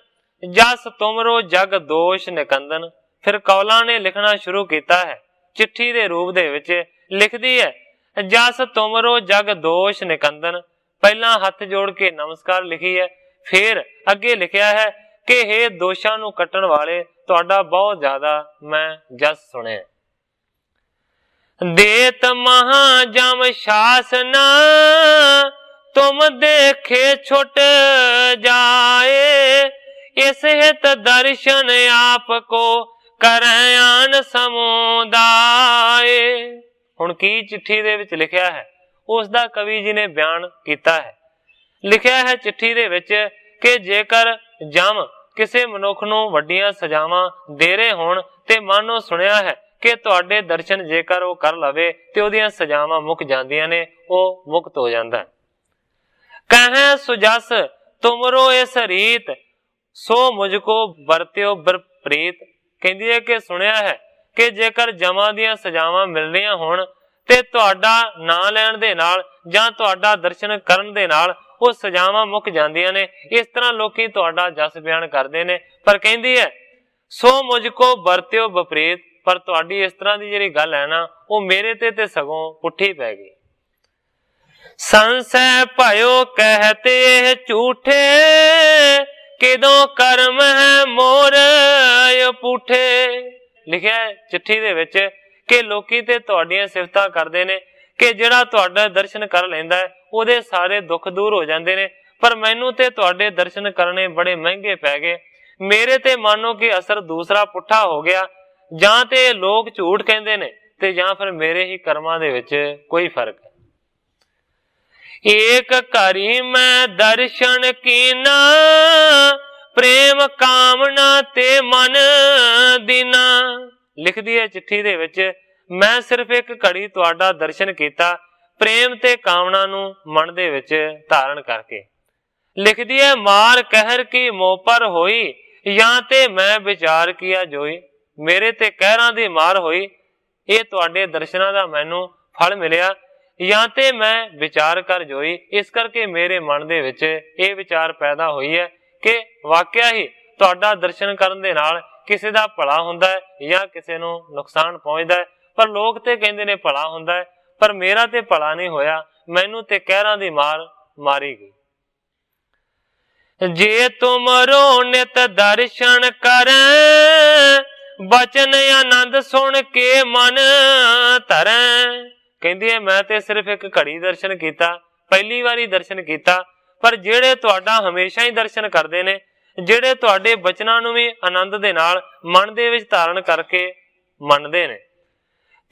A: जस तुमरो जग दोष निकंदन। फिर कौला ने लिखना शुरू किया है, चिट्ठी दे रूप दे विच लिखदी है जस तुमरो जग दोष निकंदन। पहला हथ जोड़ के नमस्कार लिखी है, फिर अगे लिखिया है कि हे दोषां नूं कट्टण वाले, तुहाडा बहुत ज्यादा मैं जस सुने। देत महाजम शासना, तुम देखे छुट जाए। इस हित दर्शन आपको करें आन समुदाय। हुण की चिट्ठी दे विच लिखिया है उसदा कवि जी ने बयान किया है। लिखिया है चिट्ठी दे विच कि जेकर जम ਕਿਸੇ ਮਨੁੱਖ ਨੂੰ ਵੱਡੀਆਂ ਸਜ਼ਾਵਾਂ ਦੇ ਰਹੇ ਹੋਣ ਤੇ ਮਾਨੋ ਸੁਣਿਆ ਹੈ ਕਿ ਤੁਹਾਡੇ ਦਰਸ਼ਨ ਜੇਕਰ ਉਹ ਕਰ ਲਵੇ ਤੇ ਉਹਦੀਆਂ ਸਜ਼ਾਵਾਂ ਮੁੱਕ ਜਾਂਦੀਆਂ ਨੇ, ਉਹ ਮੁਕਤ ਹੋ ਜਾਂਦਾ ਹੈ। ਕਹੈ ਸੁਜਸ ਤੁਮਰੋ ਇਸ ਰੀਤ ਸੋ ਮੁਝ ਕੋ ਵਰਤਿਓ ਬਰਪ੍ਰੀਤ। ਕਹਿੰਦੀ ਹੈ ਕਿ ਸੁਣਿਆ ਹੈ ਕਿ ਜੇਕਰ ਜਮਾਂ ਦੀਆਂ ਸਜ਼ਾਵਾਂ ਮਿਲਦੀਆਂ ਹੋਣ ਤੇ ਤੁਹਾਡਾ ਨਾਂ ਲੈਣ ਦੇ ਨਾਲ ਜਾਂ ਤੁਹਾਡਾ ਦਰਸ਼ਨ ਕਰਨ ਦੇ ਨਾਲ ਉਹ ਸਜ਼ਾਵਾਂ ਮੁੱਕ ਜਾਂਦੀਆਂ ਨੇ। ਇਸ ਤਰ੍ਹਾਂ ਲੋਕੀ ਤੁਹਾਡਾ ਜਸ ਬਿਆਨ ਕਰਦੇ ਨੇ। ਪਰ ਕਹਿੰਦੀ ਹੈ ਸੋ ਮੁਝ ਕੋ ਵਰਤਿਓ ਵਿਪਰੀਤ, ਪਰ ਤੁਹਾਡੀ ਇਸ ਤਰ੍ਹਾਂ ਦੀ ਜਿਹੜੀ ਗੱਲ ਹੈ ਨਾ, ਉਹ ਮੇਰੇ ਤੇ ਸਗੋਂ ਪੁੱਠੀ ਪੈ ਗਈ। ਸੰਸੈ ਭਇਓ ਕਹਿਤੇ ਝੂਠੇ ਕਿਦੋਂ ਕਰਮ ਹੈ ਮੋਰ ਪੂਠੇ। ਲਿਖਿਆ ਚਿੱਠੀ ਦੇ ਵਿੱਚ ਕਿ ਲੋਕੀ ਤੇ ਤੁਹਾਡੀਆਂ ਸਿਫਤਾਂ ਕਰਦੇ ਨੇ ਕਿ ਜਿਹੜਾ ਤੁਹਾਡਾ ਦਰਸ਼ਨ ਕਰ ਲੈਂਦਾ ਹੈ ਉਹਦੇ ਸਾਰੇ ਦੁੱਖ ਦੂਰ ਹੋ ਜਾਂਦੇ ਨੇ, ਪਰ ਮੈਨੂੰ ਤੇ ਤੁਹਾਡੇ ਦਰਸ਼ਨ ਕਰਨੇ ਬੜੇ ਮਹਿੰਗੇ ਪੈ ਗਏ। ਮੇਰੇ ਤੇ ਮਾਨੋ ਕਿ ਅਸਰ ਦੂਸਰਾ ਪੁੱਠਾ ਹੋ ਗਿਆ। ਜਾਂ ਤੇ ਲੋਕ ਝੂਠ ਕਹਿੰਦੇ ਨੇ ਤੇ ਜਾਂ ਫਿਰ ਮੇਰੇ ਹੀ ਕਰਮਾਂ ਦੇ ਵਿੱਚ ਕੋਈ ਫਰਕ ਹੈ। ਏਕ ਘਰੀ ਮੈਂ ਦਰਸ਼ਨ ਕੀਨਾ ਪ੍ਰੇਮ ਕਾਮਨਾ ਤੇ ਮਨ ਦੀਨਾ। ਲਿਖਦੀ ਹੈ ਚਿੱਠੀ ਦੇ ਵਿੱਚ, ਮੈਂ ਸਿਰਫ ਇੱਕ ਘੜੀ ਤੁਹਾਡਾ ਦਰਸ਼ਨ ਕੀਤਾ ਪ੍ਰੇਮ ਤੇ ਕਾਮਨਾ ਨੂੰ ਮਨ ਦੇ ਵਿੱਚ ਧਾਰਨ ਕਰਕੇ। ਲਿਖਦੀ ਹੈ ਮਾਰ ਕਹਿਰ ਕੀ ਮੋਹ ਪਰ ਹੋਈ ਜਾਂ ਤੇ ਮੈਂ ਵਿਚਾਰ ਕੀਆ ਜੋਈ। ਮੇਰੇ ਤੇ ਕਹਿਰਾਂ ਦੀ ਮਾਰ ਹੋਈ, ਇਹ ਤੁਹਾਡੇ ਦਰਸ਼ਨਾਂ ਦਾ ਮੈਨੂੰ ਫਲ ਮਿਲਿਆ, ਜਾਂ ਤੇ ਮੈਂ ਵਿਚਾਰ ਕਰ ਜੋਈ। ਇਸ ਕਰਕੇ ਮੇਰੇ ਮਨ ਦੇ ਵਿੱਚ ਇਹ ਵਿਚਾਰ ਪੈਦਾ ਹੋਈ ਹੈ ਕਿ ਵਾਕਿਆ ਹੀ ਤੁਹਾਡਾ ਦਰਸ਼ਨ ਕਰਨ ਦੇ ਨਾਲ ਕਿਸੇ ਦਾ ਭਲਾ ਹੁੰਦਾ ਹੈ ਜਾਂ ਕਿਸੇ ਨੂੰ ਨੁਕਸਾਨ ਪਹੁੰਚਦਾ ਹੈ। ਪਰ ਲੋਕ ਤੇ ਕਹਿੰਦੇ ਨੇ ਭਲਾ ਹੁੰਦਾ ਹੈ, ਪਰ ਮੇਰਾ ਤੇ ਭਲਾ ਨਹੀਂ ਹੋਇਆ, ਮੈਨੂੰ ਤੇ ਕਹਿਰਾਂ ਦੀ ਮਾਰ ਮਾਰੀ ਗਈ। ਜੇ ਤੁਮਰੋ ਨਿਤ ਦਰਸ਼ਨ ਕਰੈ ਬਚਨ ਆਨੰਦ ਸੁਣ ਕੇ ਮਨ ਧਰੈ। ਕਹਿੰਦੀ ਹੈ ਮੈਂ ਤੇ ਸਿਰਫ ਇੱਕ ਘੜੀ ਦਰਸ਼ਨ ਕੀਤਾ, ਪਹਿਲੀ ਵਾਰੀ ਦਰਸ਼ਨ ਕੀਤਾ, ਪਰ ਜਿਹੜੇ ਤੁਹਾਡਾ ਹਮੇਸ਼ਾ ਹੀ ਦਰਸ਼ਨ ਕਰਦੇ ਨੇ, ਜਿਹੜੇ ਤੁਹਾਡੇ ਬਚਨਾਂ ਨੂੰ ਵੀ ਆਨੰਦ ਦੇ ਨਾਲ ਮਨ ਦੇ ਵਿੱਚ ਧਾਰਨ ਕਰਕੇ ਮੰਨਦੇ ਨੇ।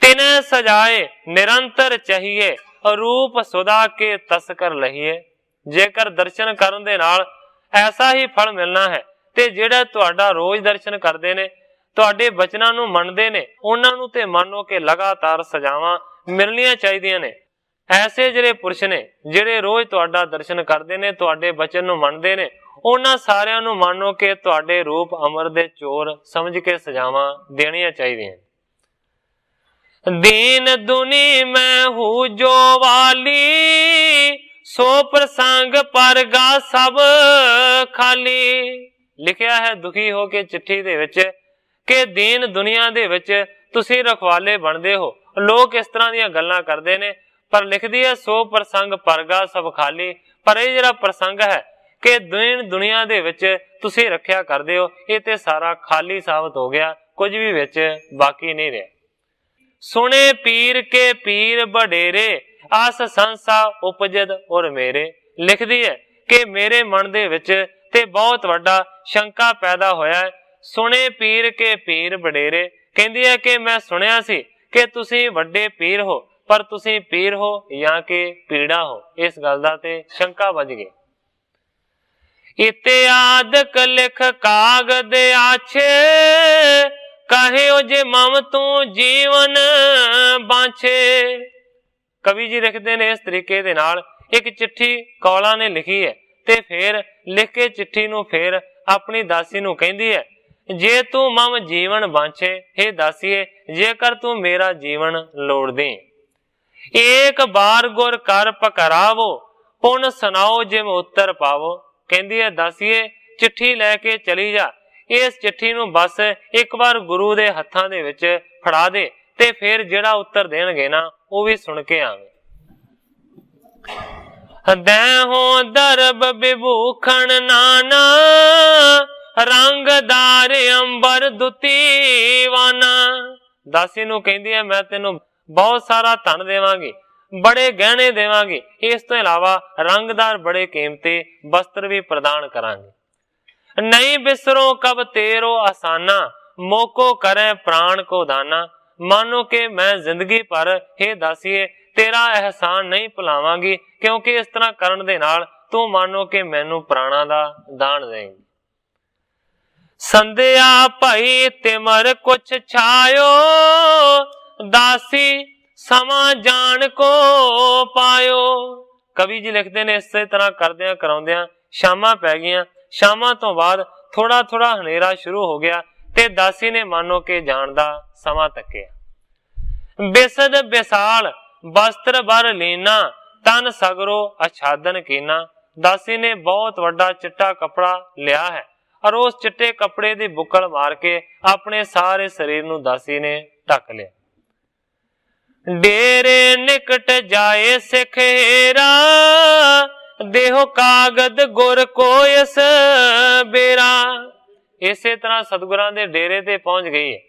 A: ਤਿਨੈ ਸਜਾਏ ਨਿਰੰਤਰ ਚਾਹੀਏ ਰੂਪ ਸੁਦਾ ਕੇ ਤਸਕਰ ਲਹੀਏ। ਜੇਕਰ ਦਰਸ਼ਨ ਕਰਨ ਦੇ ਨਾਲ ਐਸਾ ਹੀ ਫਲ ਮਿਲਣਾ ਹੈ ਤੇ ਜਿਹੜਾ ਤੁਹਾਡਾ ਰੋਜ਼ ਦਰਸ਼ਨ ਕਰਦੇ ਨੇ, ਤੁਹਾਡੇ ਬਚਨਾਂ ਨੂੰ ਮੰਨਦੇ ਨੇ, ਉਹਨਾਂ ਨੂੰ ਤੇ ਮੰਨੋ ਕਿ ਲਗਾਤਾਰ ਸਜ਼ਾਵਾਂ ਮਿਲਣੀਆਂ ਚਾਹੀਦੀਆਂ ਨੇ। ਐਸੇ ਜਿਹੜੇ ਪੁਰਸ਼ ਨੇ ਜਿਹੜੇ ਰੋਜ਼ ਤੁਹਾਡਾ ਦਰਸ਼ਨ ਕਰਦੇ ਨੇ, ਤੁਹਾਡੇ ਬਚਨ ਨੂੰ ਮੰਨਦੇ ਨੇ, ਉਹਨਾਂ ਸਾਰਿਆਂ ਨੂੰ ਮੰਨੋ ਕਿ ਤੁਹਾਡੇ ਰੂਪ ਅਮਰ ਦੇ ਚੋਰ ਸਮਝ ਕੇ ਸਜ਼ਾਵਾਂ ਦੇਣੀਆਂ ਚਾਹੀਦੀਆਂ। ਦੀਨ ਦੁਨੀ ਮੈਂ ਹੂ ਜੋ ਵਾਲੀ ਸੋ ਪ੍ਰਸੰਗ ਪਰਗਾ ਸਭ ਖਾਲੀ। ਲਿਖਿਆ ਹੈ ਦੁਖੀ ਹੋ ਕੇ ਚਿੱਠੀ ਦੇ ਵਿੱਚ ਕਿ ਦੀਨ ਦੁਨੀਆ ਦੇ ਵਿੱਚ ਤੁਸੀਂ ਰਖਵਾਲੇ ਬਣਦੇ ਹੋ। ਲੋਕ ਇਸ ਤਰ੍ਹਾਂ ਦੀਆਂ ਗੱਲਾਂ ਕਰਦੇ ਨੇ, ਪਰ ਲਿਖਦੀ ਹੈ ਸੋ ਪ੍ਰਸੰਗ ਪਰਗਾ ਸਭ ਖਾਲੀ। ਪਰ ਇਹ ਜਿਹੜਾ ਪ੍ਰਸੰਗ ਹੈ ਕਿ ਦੀਨ ਦੁਨੀਆ ਦੇ ਵਿੱਚ ਤੁਸੀਂ ਰੱਖਿਆ ਕਰਦੇ ਹੋ, ਇਹ ਤੇ ਸਾਰਾ ਖਾਲੀ ਸਾਬਤ ਹੋ ਗਿਆ, ਕੁਝ ਵੀ ਵਿੱਚ ਬਾਕੀ ਨਹੀਂ ਰਿਹਾ। ਸੁਣੇ ਪੀਰ ਕੇ ਪੀਰ ਵਡੇਰੇ ਆਸ ਸੰਸਾ ਉਪਜਦ ਔਰ ਮੇਰੇ। ਲਿਖਦੀ ਹੈ ਕਿ ਮੇਰੇ ਮਨ ਦੇ ਵਿੱਚ ਤੇ ਬਹੁਤ ਵੱਡਾ ਸ਼ੰਕਾ ਪੈਦਾ ਹੋਇਆ ਹੈ। ਸੁਣੇ ਪੀਰ ਕੇ ਪੀਰ ਵਡੇਰੇ, ਕਹਿੰਦੀ ਹੈ ਕਿ ਮੈਂ ਸੁਣਿਆ ਸੀ ਕਿ ਤੁਸੀਂ ਵੱਡੇ ਪੀਰ ਹੋ, ਪਰ ਤੁਸੀਂ ਪੀਰ ਹੋ ਜਾਂ ਕਿ ਪੀੜਾ ਹੋ, ਇਸ ਗੱਲ ਦਾ ਤੇ ਸ਼ੰਕਾ ਵੱਜ ਗਈ। ਇਤਿਆਦਕ ਲਿਖ ਕਾਗਦ ਆਛੇ ਕਹਿਓ ਜੇ ਮਮ ਤੂੰ ਜੀਵਨ ਬਾਂਛੇ। ਕਵੀ ਜੀ ਲਿਖਦੇ ਨੇ ਇਸ ਤਰੀਕੇ ਦੇ ਨਾਲ, ਇੱਕ ਚਿੱਠੀ ਕੌਲਾਂ ਨੇ ਲਿਖੀ ਹੈ ਤੇ ਫੇਰ ਲਿਖ ਕੇ ਚਿੱਠੀ ਨੂੰ ਫੇਰ ਆਪਣੀ ਦਾਸੀ ਨੂੰ ਕਹਿੰਦੀ ਹੈ, ਜੇ ਤੂੰ ਮਮ ਜੀਵਨ ਬਾਂਛੇ, हे ਦਾਸੀਏ ਜੇਕਰ ਤੂੰ ਮੇਰਾ ਜੀਵਨ ਲੋੜਦੀ, ਏਕ ਬਾਰ ਗੁਰ ਕਰ ਪਕਰਾਵੋ ਪੁਨ ਸੁਣਾਓ ਜਿਮ ਉੱਤਰ ਪਾਵੋ। ਕਹਿੰਦੀ ਹੈ ਦਾਸੀਏ ਚਿੱਠੀ ਲੈ ਕੇ ਚਲੀ ਜਾ, ਇਸ ਚਿੱਠੀ ਨੂੰ ਬਸ ਇੱਕ ਵਾਰ ਗੁਰੂ ਦੇ ਹੱਥਾਂ ਦੇ ਵਿੱਚ ਫੜਾ ਦੇ ਤੇ ਫਿਰ ਜਿਹੜਾ ਉੱਤਰ ਦੇਣਗੇ ਨਾ ਉਹ ਵੀ ਸੁਣ ਕੇ ਆਵੇਂ। ਦੈਹੋਂ ਦਰਬ ਵਿਭੂਖਣ ਨਾਨਾ ਰੰਗਦਾਰ ਅੰਬਰ ਦੁਤੀ ਵਾਨਾ। ਦਾਸੀ ਨੂੰ ਕਹਿੰਦੀ ਹੈ ਮੈਂ ਤੈਨੂੰ ਬਹੁਤ ਸਾਰਾ ਧਨ ਦੇਵਾਂਗੀ, ਬੜੇ ਗਹਿਣੇ ਦੇਵਾਂਗੀ, ਇਸ ਤੋਂ ਇਲਾਵਾ ਰੰਗਦਾਰ ਬੜੇ ਕੀਮਤੀ ਵਸਤਰ ਵੀ ਪ੍ਰਦਾਨ ਕਰਾਂਗੇ। ਨਹੀਂ ਬਿਸਰੋ ਕਬ ਤੇਰੋ ਆਸਾਨਾ ਮੋਕੋ ਕਰੇ ਪ੍ਰਾਣ ਕੋ ਦਾਨਾ। ਮਾਨੋ ਕਿ ਮੈਂ ਜ਼ਿੰਦਗੀ ਪਰ हे ਦਾਸੀਏ ਤੇਰਾ ਅਹਿਸਾਨ ਨਹੀਂ ਭੁਲਾਵਾਂਗੀ, ਕਿਉਂਕਿ ਇਸ ਤਰ੍ਹਾਂ ਕਰਨ ਦੇ ਨਾਲ ਤੂੰ ਮਾਨੋ ਕਿ ਮੈਨੂੰ ਪ੍ਰਾਣਾਂ ਦਾ ਦਾਨ ਦੇਂਗੀ। संध्या भई तिमर कुछ छायो, दासी समा जान को पायो। कवि जी लिखते ने इस तरह करदियां कराउंदियां शामां पै गईयां। शामां तो बाद थोड़ा थोड़ा हनेरा शुरू हो गया ते दासी ने मानो के जान दा समा तक्किया। बिसद बिसाल वस्त्र बर लीना, तन सगरो आच्छादन कीना। दासी ने बहुत वड्डा चिट्टा कपड़ा लिया है और उस चिट्टे कपड़े दी बुकल मार के अपने सारे शरीर नूं दासी ने ढक लिया। डेरे निकट जाए सिख हेरा, देहो कागद गुर को इस बेरा। इसे तरह सतगुरां दे डेरे ते पहुंच गई है।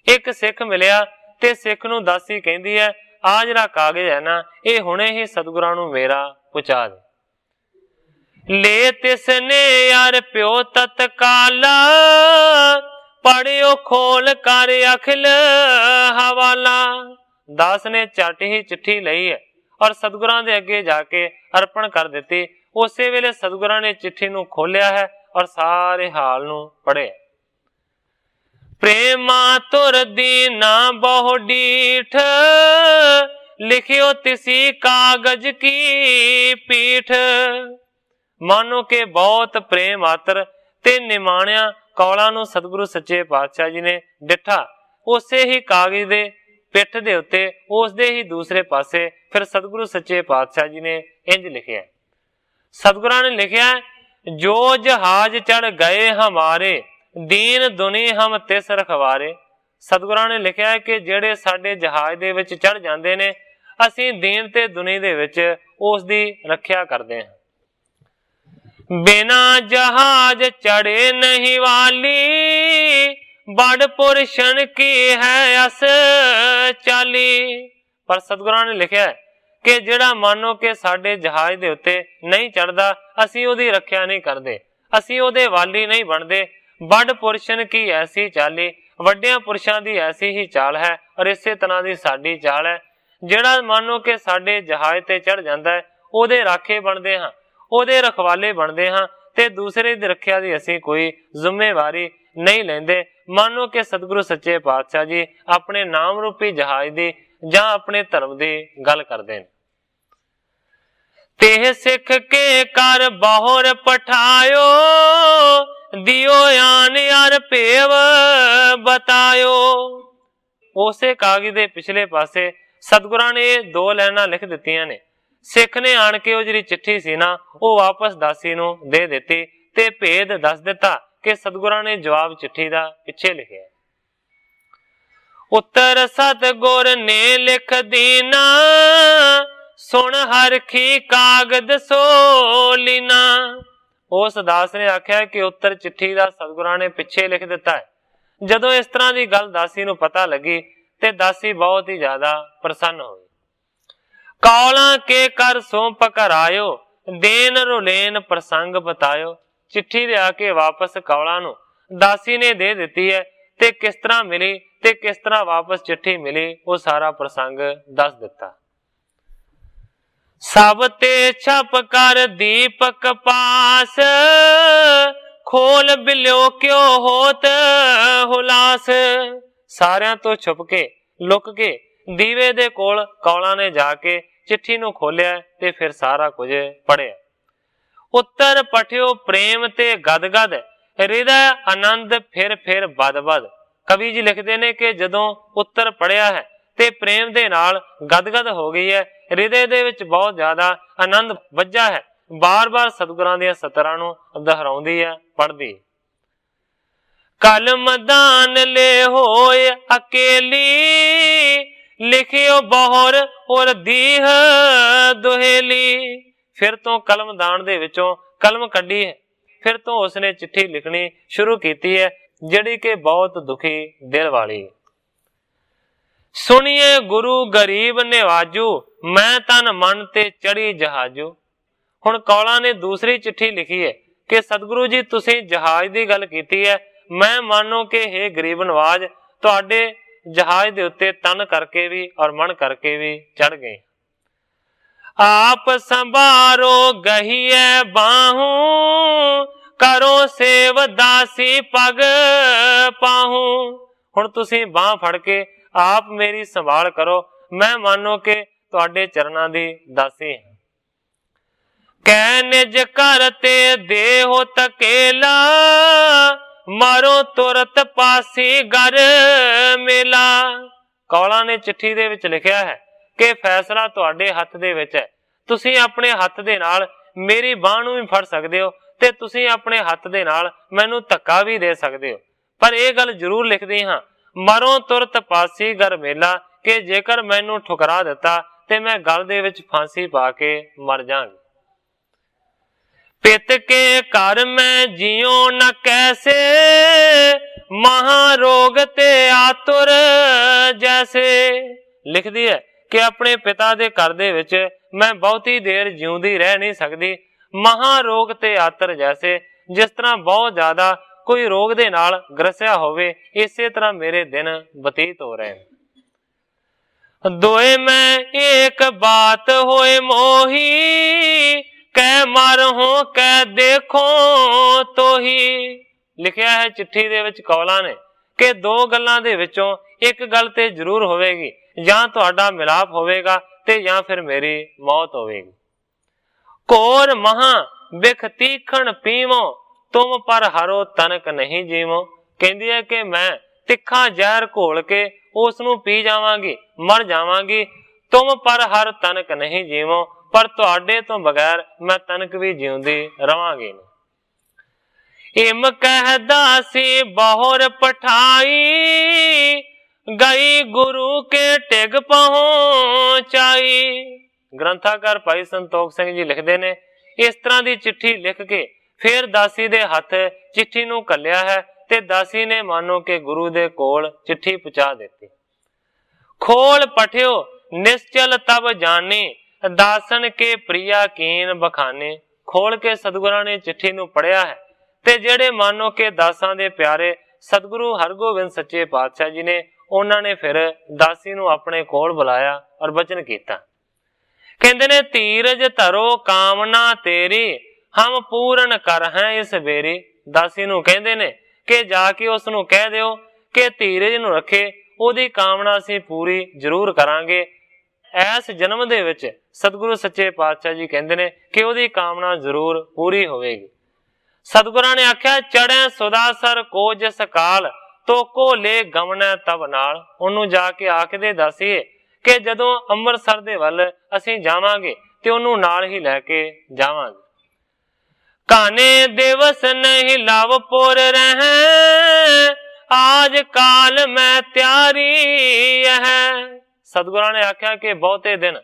A: एक सिख मिलिया ते सिख नूं दासी कहंदी है, आ जिहड़ा कागज है ना, ये हुणे ही सतगुरां नूं मेरा पहुंचा दे। ले तिसने यार प्यो तत्काला, पढ़ियो खोल कर अखिल हवाला। दास ने झट ही चिट्ठी लई है और सतगुरां दे अगे जाके अर्पण कर दिती। उसे वेले सतगुरां ने चिट्ठी नूं खोलिया है और सारे हाल नूं पढ़िया। प्रेमा तुर दीना बहु डीठ, लिखियो तिसी कागज की पीठ। मानो के बहुत प्रेम आतर ते निमाणिया कौला नूं सतगुरु सच्चे पातशाह जी ने डिठा। उसे ही कागज दे पिठ दे उत्ते उस दे ही दूसरे पासे फिर सतगुरु सच्चे पातशाह जी ने इंज लिखिया। सतगुरां ने लिखिया, जो जहाज चढ़ गए हमारे, दीन दुनी हम तिस रखवारे। सतगुरां ने लिखिया है कि जेड़े साडे जहाज दे विच चढ़ जांदे ने, असीं दीन ते दुनी दे विच उस दी रखिया करदे हां। बिना जहाज चढ़े नहीं वाली, बड़ पुरशन की है अस चाली। पर सतगुरां ने लिखिया है कि जेड़ा मानो के साडे जहाज दे उत्ते नहीं चढ़दा, असीं ओदी रखिया नहीं करदे, असीं ओदे वाली नहीं बनदे। बड़ पुरशन की ऐसी चाली, वड्डियां पुरशां दी ऐसी ही चाल है और इसे तरह दी साडी चाल है। जेड़ा मानो के साडे जहाज ते चढ़ जांदा है, ओदे राखे बनदे हां, ओदे रखवाले बनदे हां ते दूसरे दी रखिया दी असीं कोई जिम्मेवारी नहीं लेंदे। मानो के सतगुरु सच्चे पातशाह जी अपने नाम रूपी जहाज दी जां अपने धर्म दी गल करदे ने। तेह सिख के कर बहुर पठायो, दियो आन यार पेव बतायो। उसे कागज दे पिछले पासे सतगुरां ने दो लाइनां लिख दित्तियां ने। सिख ने आण के जिहड़ी चिट्ठी सी ना, वो वापस दासी नूं दे दित्ती ते भेद दस दिता कि सतगुरां ने जवाब चिट्ठी दा पिछे लिखिया। उत्तर सतगुर ने लिख दीना, सुन हरखी कागद सो लीना। उस दास ने आख्या कि उत्तर चिट्ठी दा सतगुरां ने पिछे लिख दिता है। जदों इस तरह की गल दासी नूं पता लगी ते दासी बहुत ही ज्यादा प्रसन्न हुई। कौला के कर सौंप करायो, देन रुलेन प्रसंग बतायो। चिट्ठी दे आके वापस कौला नूं दासी ने दे दिती है ते किस तरह मिली ते किस तरह वापस चिट्ठी मिली, वो सारा प्रसंग दस दिता। सब ते छप कर दीपक पास, खोल बिल्यो क्यों होत हुलास। सारियां तो छुप के लुक के दीवे दे कोल कौला ने जाके चिट्ठी नूं खोलिया ते फिर सारा कुछ पढ़िया। उत्तर पठियो प्रेम ते गदगद, हृदय आनंद फिर बद-बद। कवि जी लिखते ने कि जदों उत्तर पढ़िया है ते प्रेम दे नाल गदगद हो गई है, हृदय दे विच बहुत ज्यादा आनंद वज्जा है। बार बार सतगुरां दीआं सतरां नूं दोहराउंदी है, पढ़दी। कलम दान ले होए अकेली, लिखियो बहुर और दीह दुहेली। फिर तो कलम दान दे विचों कलम कड्डी है, फिर तो उसने चिट्ठी लिखनी शुरू की है, जिहड़ी कि बहुत दुखी दिल वाली। सुनिए गुरु गरीब निवाजू, मैं तन मन ते चढ़ी जहाजू। हुण कौला ने दूसरी चिट्ठी लिखी है कि सतगुरु जी तुसीं जहाज की गल की है, मैं मानो कि हे गरीब नवाज तुहाडे जहाज दे उत्ते तन करके भी और मन करके भी चढ़ गए। आप संभारो गहिए बाहू, करो सेव दासी पग पाहू। हुण तुसीं बांह फड़ के आप मेरी संभाल करो, मैं मानो कि तुहाडे चरणां दी दासी हां। कै निज घर ते देहो तकेला, मारो तुरत पासी घर मेला। कौला ने चिट्ठी दे विच लिखिया है कि फैसला तुहाडे हत्थ दे विच है। तुसीं अपने हत्थ दे नाल मेरी बांह नूं भी फड़ सकदे हो ते तुसीं अपने हत्थ दे नाल मैनूं धक्का भी दे सकदे हो, पर यह गल जरूर लिखदी हां, मरो तुरत पासी घर मेला, कि जेकर मैनूं ठुकरा दिता ते मैं गल दे विच फांसी पा के मर जांगी। पित के घर में जियो न कैसे, महारोग ते आतुर जैसे। लिख दी है कि अपने पिता दे घर दे विच मैं बहुती देर जिउंदी रह नहीं सकती, महारोग ते आतर जैसे, जिस तरह बहुत ज्यादा कोई रोग दे नाल ग्रसिया होवे, इसे तरह मेरे दिन बतीत हो रहे हैं। दोए में एक बात होए मोही, कै मर हो कै देखो तो ही। लिखिया है चिट्ठी दे विच कौला ने कि दो गल्लां दे विचों एक गल ते जरूर होवेगी, जां तुहाडा मिलाप होवेगा ते जां फिर मेरी मौत होवेगी। कोर महा बिख तीखण पीवो, तुम पर हरो तनक नहीं जीवो। कहती है कि मैं तिखा जहर घोल के उसनू पी जावांगी, मर जावांगी, तुम पर हर तनक नहीं जीवो, पर तुहाडे तो बगैर मैं तनक भी जीउंदी रवांगी। इम कह दासी बहुर पठाई, गई गुरु के टिग पहुंचाई। ग्रंथाकार भाई संतोख सिंह जी लिखते ने, इस तरह की चिट्ठी लिख के फिर दासी दे हथ चिट्ठी नूं घल्लिया है ते दासी ने मानो के गुरु दे कोल चिट्ठी पहुंचा देती। खोल पठियो निश्चल तब जानी, दासन के प्रिया कीन बखाने। खोल के सतगुरां ने चिट्ठी नूं पढ़िया है ते जेड़े मानो के दासां दे प्यारे सतगुरु हरगोबिंद सच्चे पातशाह जी ने, उन्होंने फिर दासी नूं अपने कोल बुलाया और वचन कीता। कहंदे ने धीरज धरो कामना तेरी, हम पूर्ण कर हैं इस बेरी। दासी नूं कहंदे ने कि जाके उस नूं कह दिओ कि धीरज नूं रखे, ओदी कामना असीं पूरी जरूर करांगे। इस जन्म दे विच सतगुरु सच्चे पातशाह जी कहंदे ने कि ओदी कामना जरूर पूरी होवेगी। सतगुरां ने आख्या चढ़े सुदासर को जिस काल, तो को ले गमने तब नाल। ओनू जाके आखदे दासीए कि जदों अंम੍ਰਿਤਸਰ दे वल असीं जावांगे ते ओनू नाल ही लैके जावांगे। काने दिवस नहीं लवपुर रहें, आज काल मैं त्यारी है। सतगुरां ने आख्या कि बहुते दिन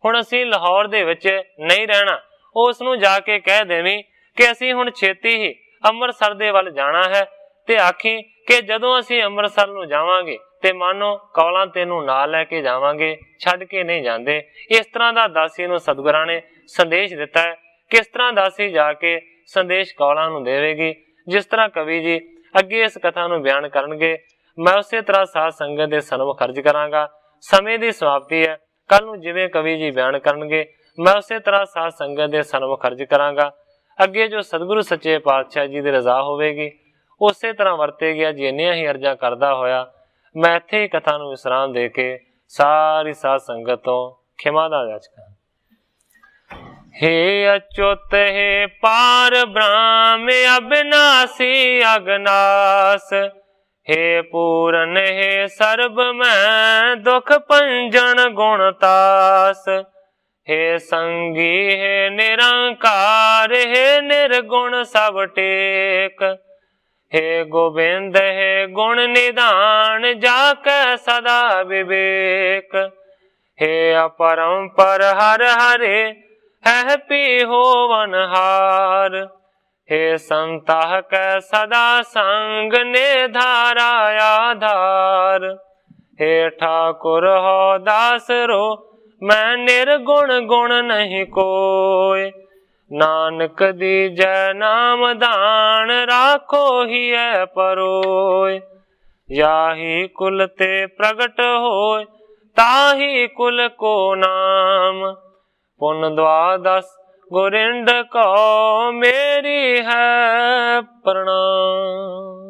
A: हुण असीं लाहौर दे विच नहीं रहना, उस नूं जाके कह देवीं कि असीं हुण छेती ही ਅੰਮ੍ਰਿਤਸਰ दे वल जाना है, ते आखी कि जदों असीं ਅੰਮ੍ਰਿਤਸਰ नूं जावांगे ते मानो कौलां तैनूं नाल लैके जावांगे, छड्ड के नहीं जांदे। इस तरह दा दासी नूं सतगुरां ने संदेश दिता है। किस तरह दासी जाके संदेश कौलां नूं देवेगी, जिस तरह कवि जी अगे इस कथा नूं बयान करनगे, मैं उसे तरह साध संगत दे सन्मुख खर्ज करांगा। समय दी समाप्ति है, कल नूं जिवें कवि जी बयान करनगे मैं उसे तरह साध संगत दे सन्मुख खर्ज करांगा। अगे जो सतगुरु सच्चे पातशाह जी दी रजा होवेगी उसे तरह वरतेगी। अज इन्नियां ही अर्जां करदा होया मैं इत्थे ही कथा नूं विश्राम दे के सारी साध संगत तो खिमा दा याचक। हे अच्युत हे पार ब्रह्म अविनाशी अगनास, हे पूरन हे सर्ब में दुख पंजन गुणतास, हे संगी हे निरंकार हे निर्गुण सब टेक, हे गोविंद हे गुण निधान जाके सदा विवेक, हे अपरंपर हर हरे है पी होवनहार, हे संताह कै सदा संग ने धारा आधार, हे ठाकुर हो दास रो मैं निर्गुण गुण नहीं कोय, नानक दीजै नाम दान राखो ही है परोय, याही कुल ते प्रगट होय ताही कुल को नाम, पुन द्वादश गोरिंद को मेरी है प्रणाम।